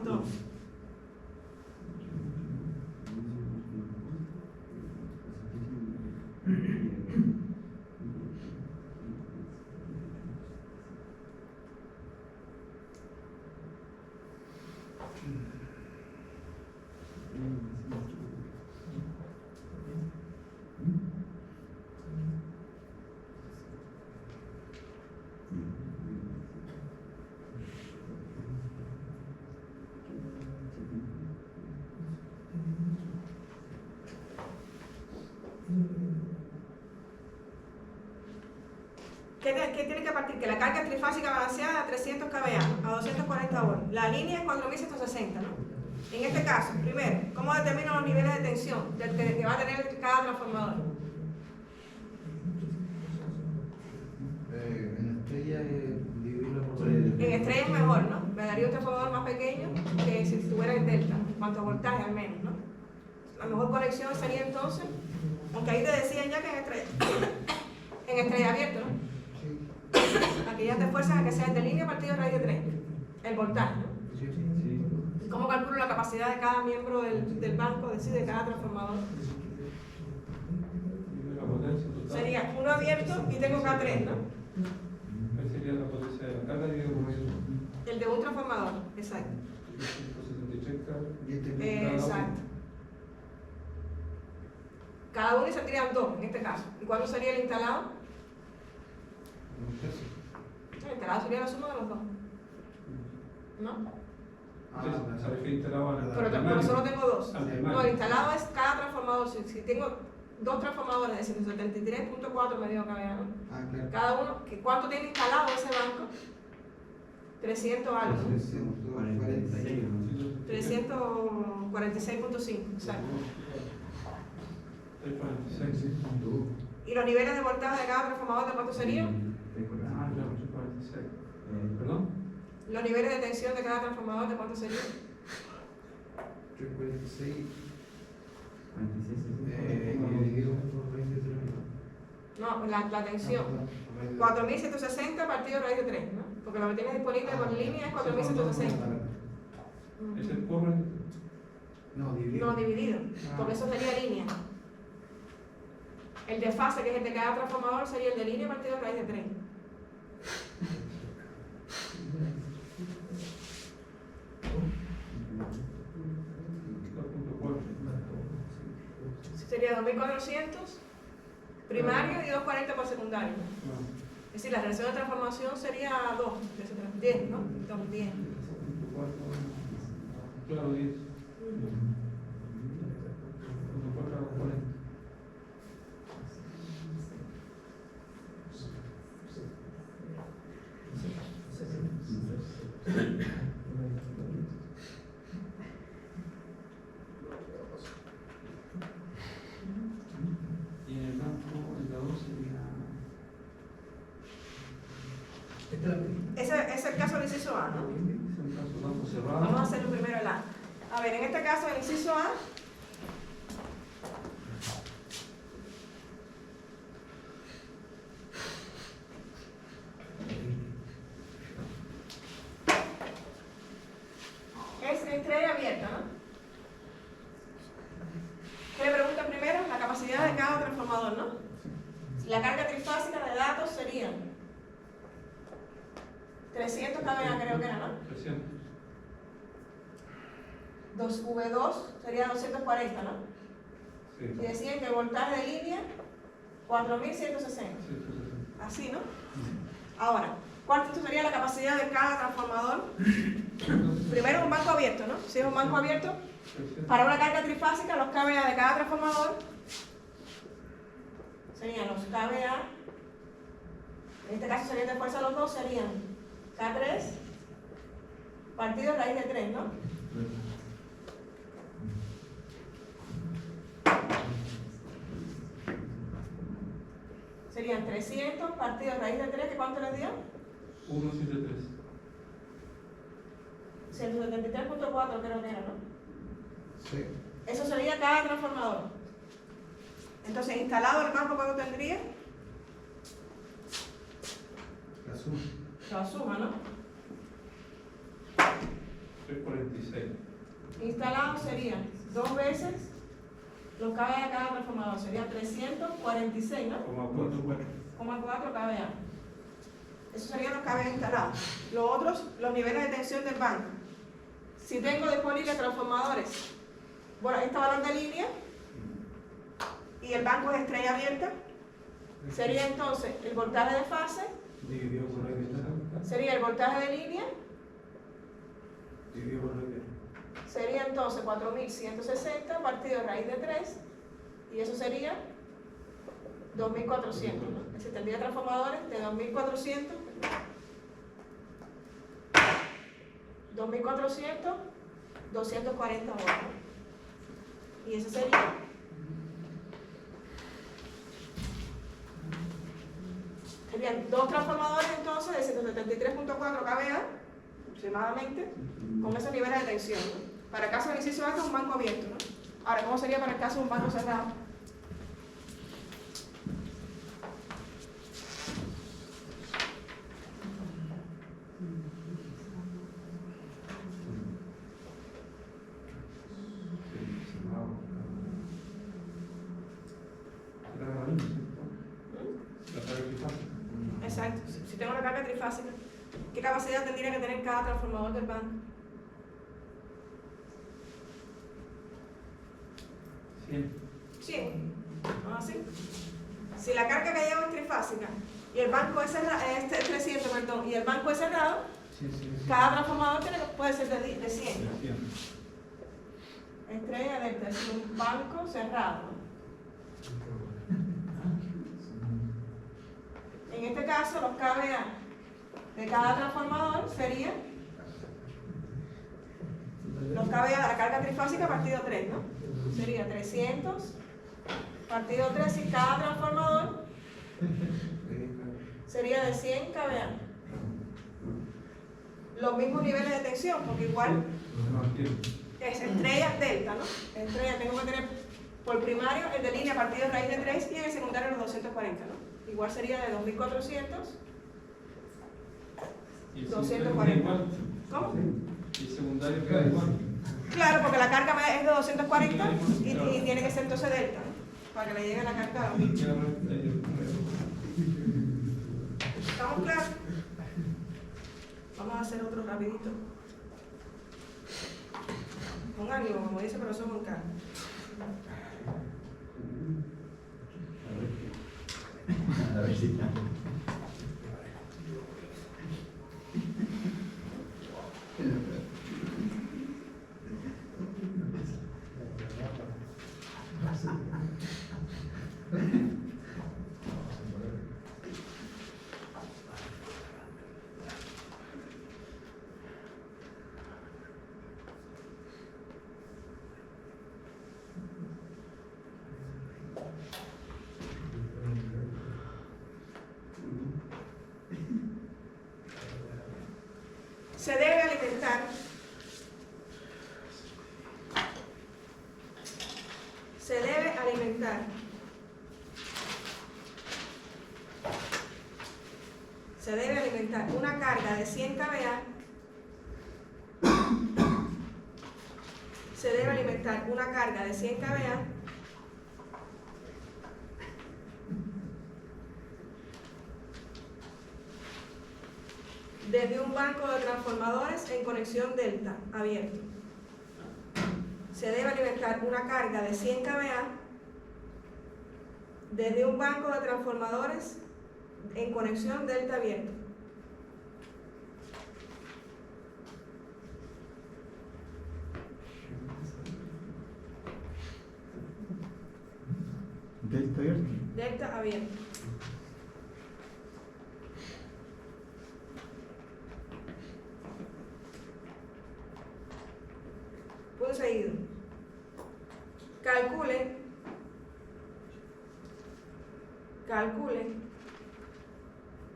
montón. ¿Qué tiene que partir? Que la carga trifásica balanceada a 300 kVA, a 240 volts. La línea es 4160, ¿no? En este caso, primero, ¿cómo determino los niveles de tensión que va a tener cada transformador? En estrella dividirlo por En estrella es mejor, ¿no? Me daría un transformador más pequeño que si estuviera en delta, en cuanto a voltaje al menos, ¿no? La mejor conexión sería entonces, aunque ahí te decían ya que en estrella abierta, ¿no? Aquí ya te fuerzan a que sea el de línea partido raíz de 3, el voltaje, ¿no? ¿Y cómo calculo la capacidad de cada miembro del banco, es decir, de cada transformador? La potencia total. Sería uno abierto y tengo K3, ¿no? ¿Cuál sería la potencia de la carga dividido por eso? El de un transformador, exacto. 163 cargas. Exacto. Cada uno y saldrían 2 en este caso. ¿Y cuándo sería el instalado? El instalado sería la suma de los dos, ¿no? Se refiere instalado a la Pero solo tengo 2. Al No, primario. el instalado es cada transformador. Si tengo 2 transformadores de 173.4 medio kVA, ¿no? claro. Cada uno, ¿cuánto tiene instalado ese banco? 300 algo. 346.5, exacto. 346. ¿Y los niveles de voltaje de cada transformador de cuánto serían? Ah, claro, 346. ¿Perdón? ¿Los niveles de tensión de cada transformador de cuánto serían? 346 dividido por 20. No, la tensión. 4160 partido raíz de 3, ¿no? Porque lo que tienes disponible por línea es 4160. ¿Es el corriente? No, dividido. No, dividido, porque eso sería línea. El desfase, que es el de cada transformador, sería el de línea partido raíz de 3. Sería 2400 primario y 240 por secundario. Es decir, la relación de transformación sería 10, ¿no? 10. Claro, 10. 4 a 40. Y en el banco, en la 2 sería. Ese es el caso del inciso A, ¿no? Es un caso banco cerrado. Vamos a hacerlo primero el A. A ver, en este caso, el inciso A, es estrella abierta, ¿no? ¿Qué le pregunta primero? La capacidad de cada transformador, ¿no? La carga trifásica de datos sería 300 kVA, creo que era, ¿no? 300. 2V2 sería 240, ¿no? Sí. Y decían que el voltaje de línea 4160. 160. Así, ¿no? Ahora, ¿cuánto sería la capacidad de cada transformador? Primero un banco abierto, ¿no? Si es un banco abierto, 300. para una carga trifásica, los kVA de cada transformador serían los kVA, en este caso serían de fuerza los dos, serían K3 partido raíz de 3, ¿no? Serían 300 partido raíz de 3, ¿que cuánto les dio? 173. 173.4 creo que era, ¿no? Sí. Eso sería cada transformador. Entonces, instalado el banco, ¿cuánto tendría? La suma. La suma, ¿no? 346. Instalados serían 2 veces los kVA cada transformador, sería 346, ¿no? Como 4 kVA. Esos serían los kVA instalados. Los otros, los niveles de tensión del banco. Si tengo disponibles transformadores, bueno, este valor de línea y el banco es estrella abierta, sería entonces el voltaje de fase, Dividido por la que sería el voltaje de línea, dividido por la que sería entonces 4160 partido raíz de 3, y eso sería 2400, ¿no? Es decir, tendría transformadores de 2400, 240 voltios. Y ese serían 2 transformadores entonces de 173.4 kVA aproximadamente, con esos niveles de tensión, ¿no? Para el caso del inciso alto, un banco abierto, ¿no? Ahora, ¿cómo sería para el caso de un banco cerrado? Exacto. Si tengo una carga trifásica, ¿qué capacidad tendría que tener cada transformador del banco? 100. ¿No así? Si la carga que llevo es trifásica y el banco es cerrado, 300, perdón, y el banco es cerrado, cada transformador puede ser de 100. Estrella delta es un banco cerrado. En este caso, los kVA de cada transformador serían los kVA de la carga trifásica partido 3, ¿no? Sería 300 partido 3 y cada transformador sería de 100 kVA. Los mismos niveles de tensión, porque igual es estrella delta, ¿no? Estrella tengo que tener por primario el de línea partido raíz de 3 y en el secundario los 240, ¿no? Igual sería de 2400, 240. ¿Cómo? Y secundario queda igual. Claro, porque la carga es de 240 y tiene que ser entonces delta, ¿no? Para que le llegue la carga a 2000. ¿Estamos claros? Vamos a hacer otro rapidito. Con ánimo, como dice el profesor Juan Carlos. A ver si está. Se debe alimentar una carga de 100 kVA. Se debe alimentar una carga de 100 kVA desde un banco de transformadores en conexión delta abierto. Se debe alimentar una carga de 100 kVA desde un banco de transformadores en conexión delta abierto. ¿Delta abierto? Delta abierto. Punto seguido. Calcule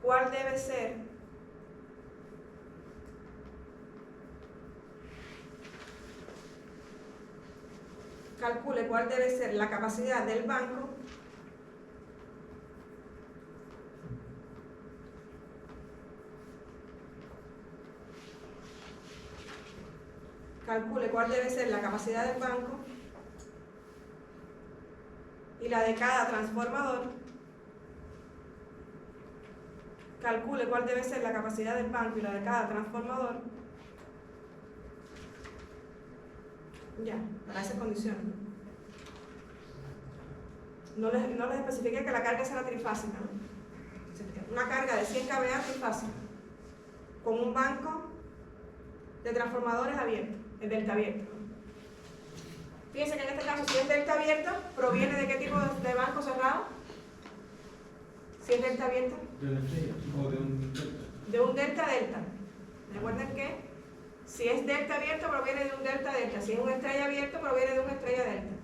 cuál debe ser la capacidad del banco calcule cuál debe ser la capacidad del banco y la de cada transformador. Calcule cuál debe ser la capacidad del banco y la de cada transformador. Ya, para esas condiciones. No les especifique que la carga será trifásica, ¿no? Una carga de 100 kVA trifásica, con un banco de transformadores abiertos, el delta abierto. Fíjense que en este caso, si es delta abierta, ¿proviene de qué tipo de banco cerrado? Si es delta abierta. De la estrella o de un delta. De un delta-delta. Recuerden que si es delta abierto, proviene de un delta-delta. Si es una estrella abierta, proviene de una estrella-delta.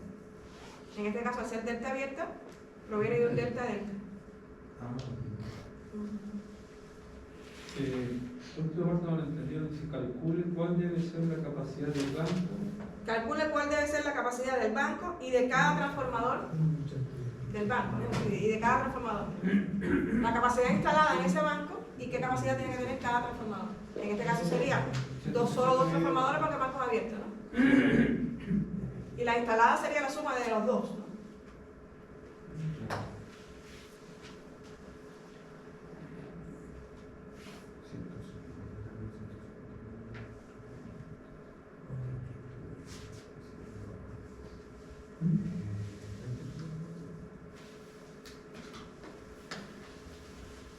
En este caso, al ser delta abierta, proviene de un delta-delta. Última parte no lo entendió, dice calcule cuál debe ser la capacidad del banco. Calcule cuál debe ser la capacidad del banco y de cada transformador del banco, ¿no? Y de cada transformador. La capacidad instalada en ese banco y qué capacidad tiene que tener cada transformador. En este caso sería solo dos transformadores porque el banco es abierto, ¿no? Y la instalada sería la suma de los dos, ¿no?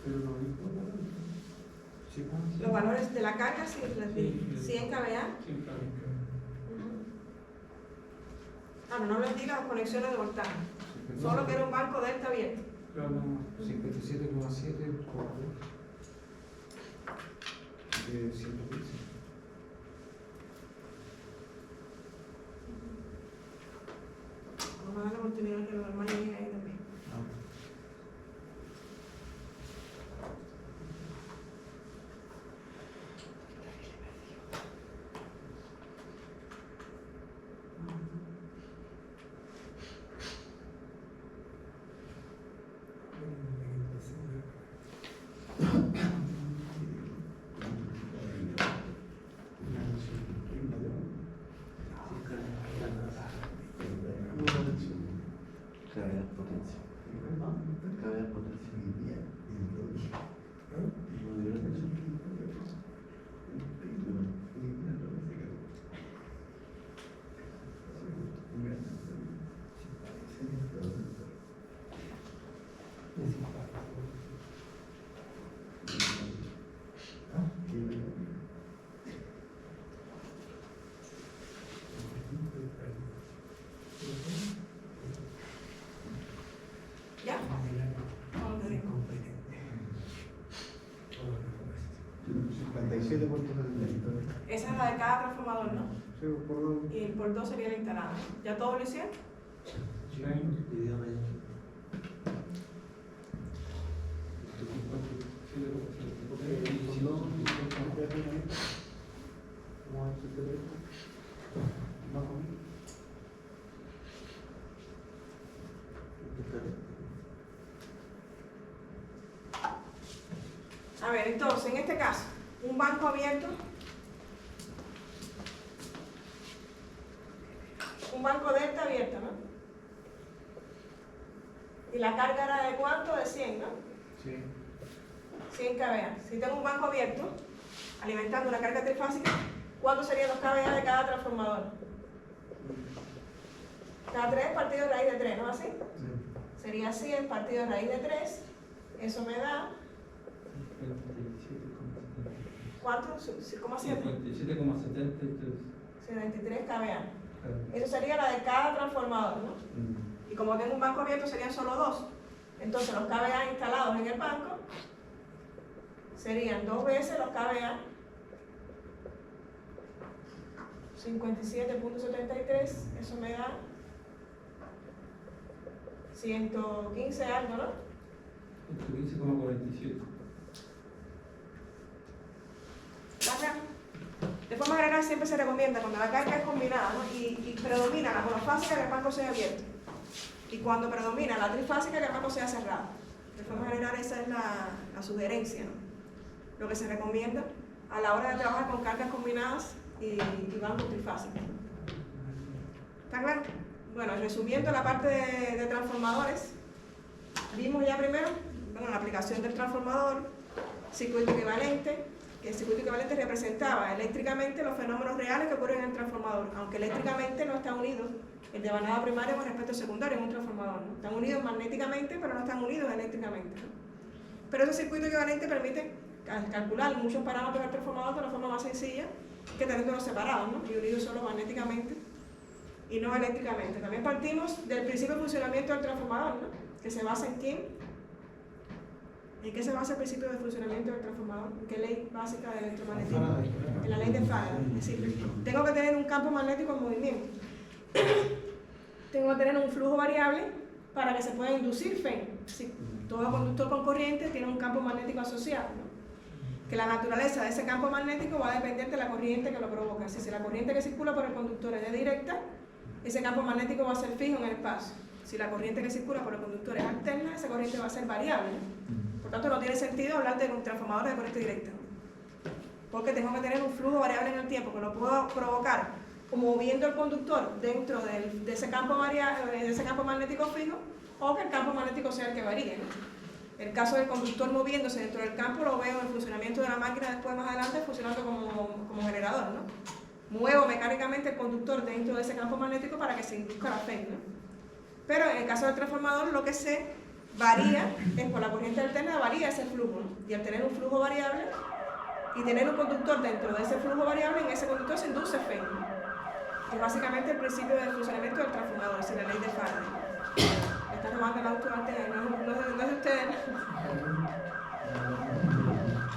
Pero no importa. Los valores de la carga, sí, les di 100 kVA. No les di las conexiones de voltaje. Solo que era un banco delta abierto. 57,7 por 115. Vamos a darle continuidad que lo normal llegue ahí también. ¿Ya? Vamos a ver. 57 puntos de Esa es la de cada transformador, ¿no? Sí, por dos. Y por 2 sería la instalada. ¿Ya todo lo hicieron? A ver, entonces, en este caso, un banco abierto, un banco delta abierto, ¿no? Y la carga era de cuánto? De 100, ¿no? Sí. 100 kVA. Si tengo un banco abierto, alimentando una carga trifásica, ¿cuántos serían los kVA de cada transformador? Cada 3 partido de raíz de 3, ¿no? ¿Así? Sí. Sería 100 partido de raíz de 3. Eso me da... ¿Cuánto? ¿Cómo 7? 57,73. 73 kVA. Eso sería la de cada transformador, ¿no? Y como tengo un banco abierto serían solo 2. Entonces los kVA instalados en el banco serían 2 veces los kVA 57.73. Eso me da 115 algo, ¿no? 115,47. De forma general siempre se recomienda cuando la carga es combinada, ¿no? y predomina la monofásica que el banco sea abierto y cuando predomina la trifásica que el banco sea cerrado. De forma general esa es la sugerencia, ¿no? Lo que se recomienda a la hora de trabajar con cargas combinadas y bancos trifásicos. ¿Está claro? Bueno, resumiendo la parte de transformadores, vimos ya primero, bueno, la aplicación del transformador, circuito equivalente, que el circuito equivalente representaba eléctricamente los fenómenos reales que ocurren en el transformador, aunque eléctricamente no están unidos el de vanada primaria con respecto al secundario en un transformador, ¿no? Están unidos magnéticamente, pero no están unidos eléctricamente, ¿no? Pero ese circuito equivalente permite calcular muchos parámetros del transformador de una forma más sencilla que teniéndolos separados, ¿no? Y unidos solo magnéticamente y no eléctricamente. También partimos del principio de funcionamiento del transformador, ¿no? Que se basa en quién. ¿En qué se basa el principio de funcionamiento del transformador? ¿En qué ley básica del electromagnetismo? En la ley de Faraday. Es decir, tengo que tener un campo magnético en movimiento. Tengo que tener un flujo variable para que se pueda inducir FEM. Sí, todo conductor con corriente tiene un campo magnético asociado, ¿no? Que la naturaleza de ese campo magnético va a depender de la corriente que lo provoca. Si la corriente que circula por el conductor es de directa, ese campo magnético va a ser fijo en el espacio. Si la corriente que circula por el conductor es alterna, esa corriente va a ser variable, ¿no? Por tanto, no tiene sentido hablar de un transformador de corriente directa, ¿no? Porque tengo que tener un flujo variable en el tiempo, que lo puedo provocar moviendo el conductor dentro de ese campo variable, de ese campo magnético fijo, o que el campo magnético sea el que varíe, ¿no? El caso del conductor moviéndose dentro del campo lo veo en el funcionamiento de la máquina después más adelante funcionando como generador, ¿no? Muevo mecánicamente el conductor dentro de ese campo magnético para que se induzca la FEM, ¿no? Pero en el caso del transformador lo que se varía es por la corriente alterna, varía ese flujo, ¿no? Y al tener un flujo variable y tener un conductor dentro de ese flujo variable, en ese conductor se induce FEM, ¿no? Que es básicamente el principio de funcionamiento del transformador, es la ley de Faraday. Está tomando el auto antes, no es de ustedes.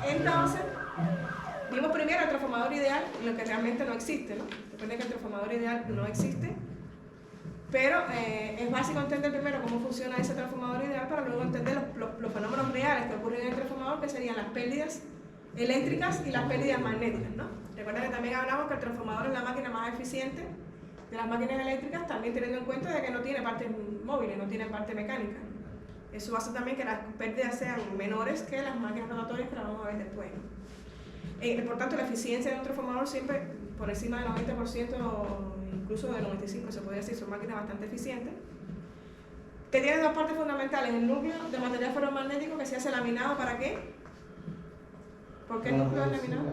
Entonces, vimos primero el transformador ideal, lo que realmente no existe, ¿no? Recuerden que el transformador ideal no existe, pero es básico entender primero cómo funciona ese transformador ideal para luego entender los fenómenos reales que ocurren en el transformador, que serían las pérdidas eléctricas y las pérdidas magnéticas, ¿no? Recuerden que también hablamos que el transformador es la máquina más eficiente de las máquinas eléctricas, también teniendo en cuenta de que no tiene partes móviles, no tiene parte mecánica. Eso hace también que las pérdidas sean menores que las máquinas rotatorias que las vamos a ver después, ¿no? Por tanto, la eficiencia de un transformador siempre por encima del 90%, incluso del 95%, se podría decir, son máquinas bastante eficientes. Que tienen dos partes fundamentales: el núcleo de material ferromagnético que se hace laminado, ¿para qué? ¿Por qué el núcleo es laminado?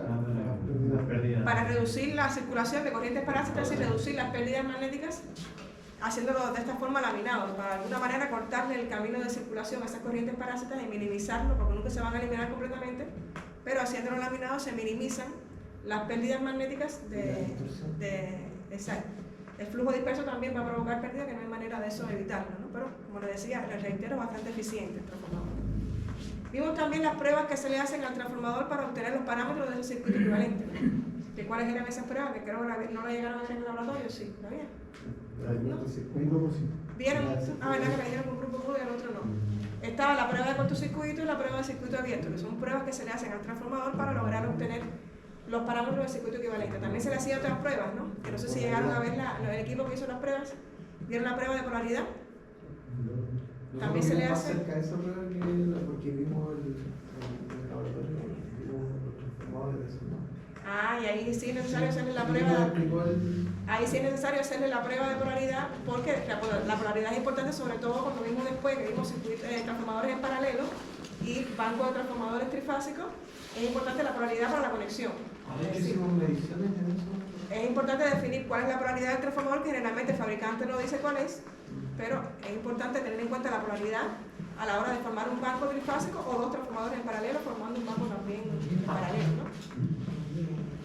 Para reducir la circulación de corrientes parásitas y reducir las pérdidas magnéticas, haciéndolo de esta forma laminado, para de alguna manera cortarle el camino de circulación a esas corrientes parásitas y minimizarlo, porque nunca se van a eliminar completamente, pero haciéndolo laminado se minimizan las pérdidas magnéticas exacto. El flujo disperso también va a provocar pérdidas, que no hay manera de eso evitarlo, ¿no? Pero, como les decía, les reitero, bastante eficiente el transformador. Vimos también las pruebas que se le hacen al transformador para obtener los parámetros de ese circuito equivalente, ¿no? ¿De cuáles eran esas pruebas? Que creo que no la llegaron a ver en el laboratorio, sí, ¿está bien? ¿No? ¿Vieron? Ah, verdad que la dieron con grupo crudo y el otro no. Estaba la prueba de cortocircuito y la prueba de circuito abierto, que son pruebas que se le hacen al transformador para lograr obtener los parámetros del circuito equivalente. También se le hacían otras pruebas, ¿no? Que no sé si llegaron a ver el equipo que hizo las pruebas. ¿Vieron la prueba de polaridad? También se le hace. Más cerca de esa prueba porque vimos el laboratorio, vimos los transformadores de eso, ¿no? Ah, y ahí sí es necesario hacerle la prueba. Ahí sí es necesario hacerle la prueba de polaridad, porque la polaridad es importante, sobre todo cuando vimos después que vimos transformadores en paralelo y bancos de transformadores trifásicos. Es importante la polaridad para la conexión. ¿Hicimos mediciones en eso? Es importante definir cuál es la polaridad del transformador, que generalmente el fabricante no dice cuál es, pero es importante tener en cuenta la polaridad a la hora de formar un banco trifásico o dos transformadores en paralelo formando un banco también en paralelo, ¿no?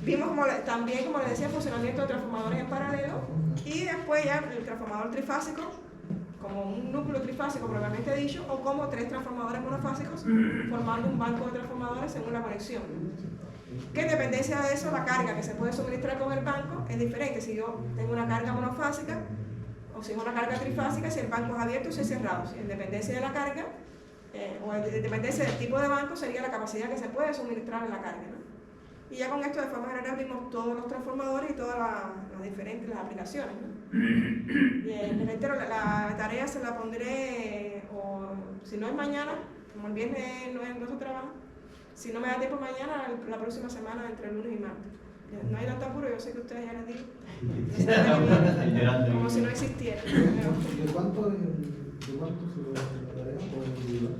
Vimos también, como les decía, el funcionamiento de transformadores en paralelo y después ya el transformador trifásico como un núcleo trifásico propiamente dicho, o como tres transformadores monofásicos formando un banco de transformadores según la conexión. Que en dependencia de eso, la carga que se puede suministrar con el banco es diferente. Si yo tengo una carga monofásica o si es una carga trifásica, si el banco es abierto o si es cerrado. Si en dependencia de la carga o en dependencia del tipo de banco sería la capacidad que se puede suministrar en la carga, ¿no? Y ya con esto de forma general vimos todos los transformadores y todas las diferentes aplicaciones, ¿no? Les reitero, la tarea se la pondré, o si no es mañana, como el viernes no se trabaja, si no me da tiempo mañana, la próxima semana entre el lunes y martes. No hay tanto apuro, yo sé que ustedes ya les digo. Llorando. Como si no existiera. ¿De cuánto se lo tarea por individual?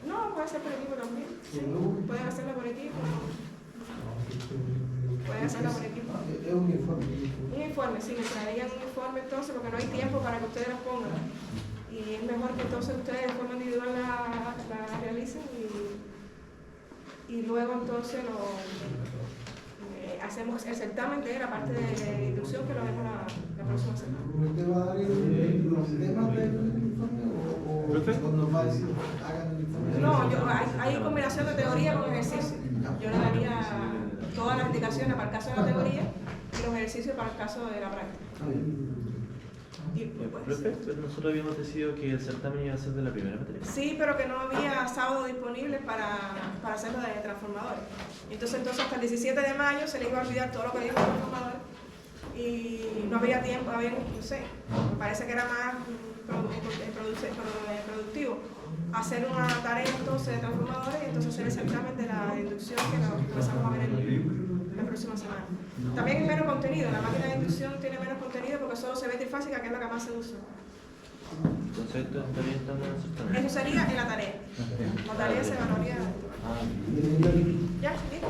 No, puede ser por equipo también. Sí, pueden hacerla por equipo. Pueden hacerla por equipo. Es un informe. Un informe, sí, me traerían un informe entonces, porque no hay tiempo para que ustedes las pongan. Y es mejor que entonces ustedes de forma individual la realicen y luego entonces hacemos el certamen de la parte de inducción que lo haremos la próxima semana. ¿Usted va a dar los temas del informe o nos va a decir hagan el informe? No, hay combinación de teoría con ejercicio. Yo le daría todas las indicaciones para el caso de la teoría y los ejercicios para el caso de la práctica. Y, pues, Profe, pero nosotros habíamos decidido que el certamen iba a ser de la primera materia. sí, pero que no había sábado disponible para hacerlo de transformadores. Entonces hasta el 17 de mayo se le iba a olvidar todo lo que dijo el transformador y no había tiempo, no sé, me parece que era más productivo hacer una tarea entonces de transformadores y entonces hacer el certamen de la inducción que lo empezamos a ver la próxima semana. También hay menos contenido, la máquina de inducción tiene menos contenido porque solo se ve trifásica, que es la que más se usa. Entonces esto estaría entrando en el certamen. Eso sería en la tarea. La tarea se evaluaría. Ah, ¿Ya? ¿Listo?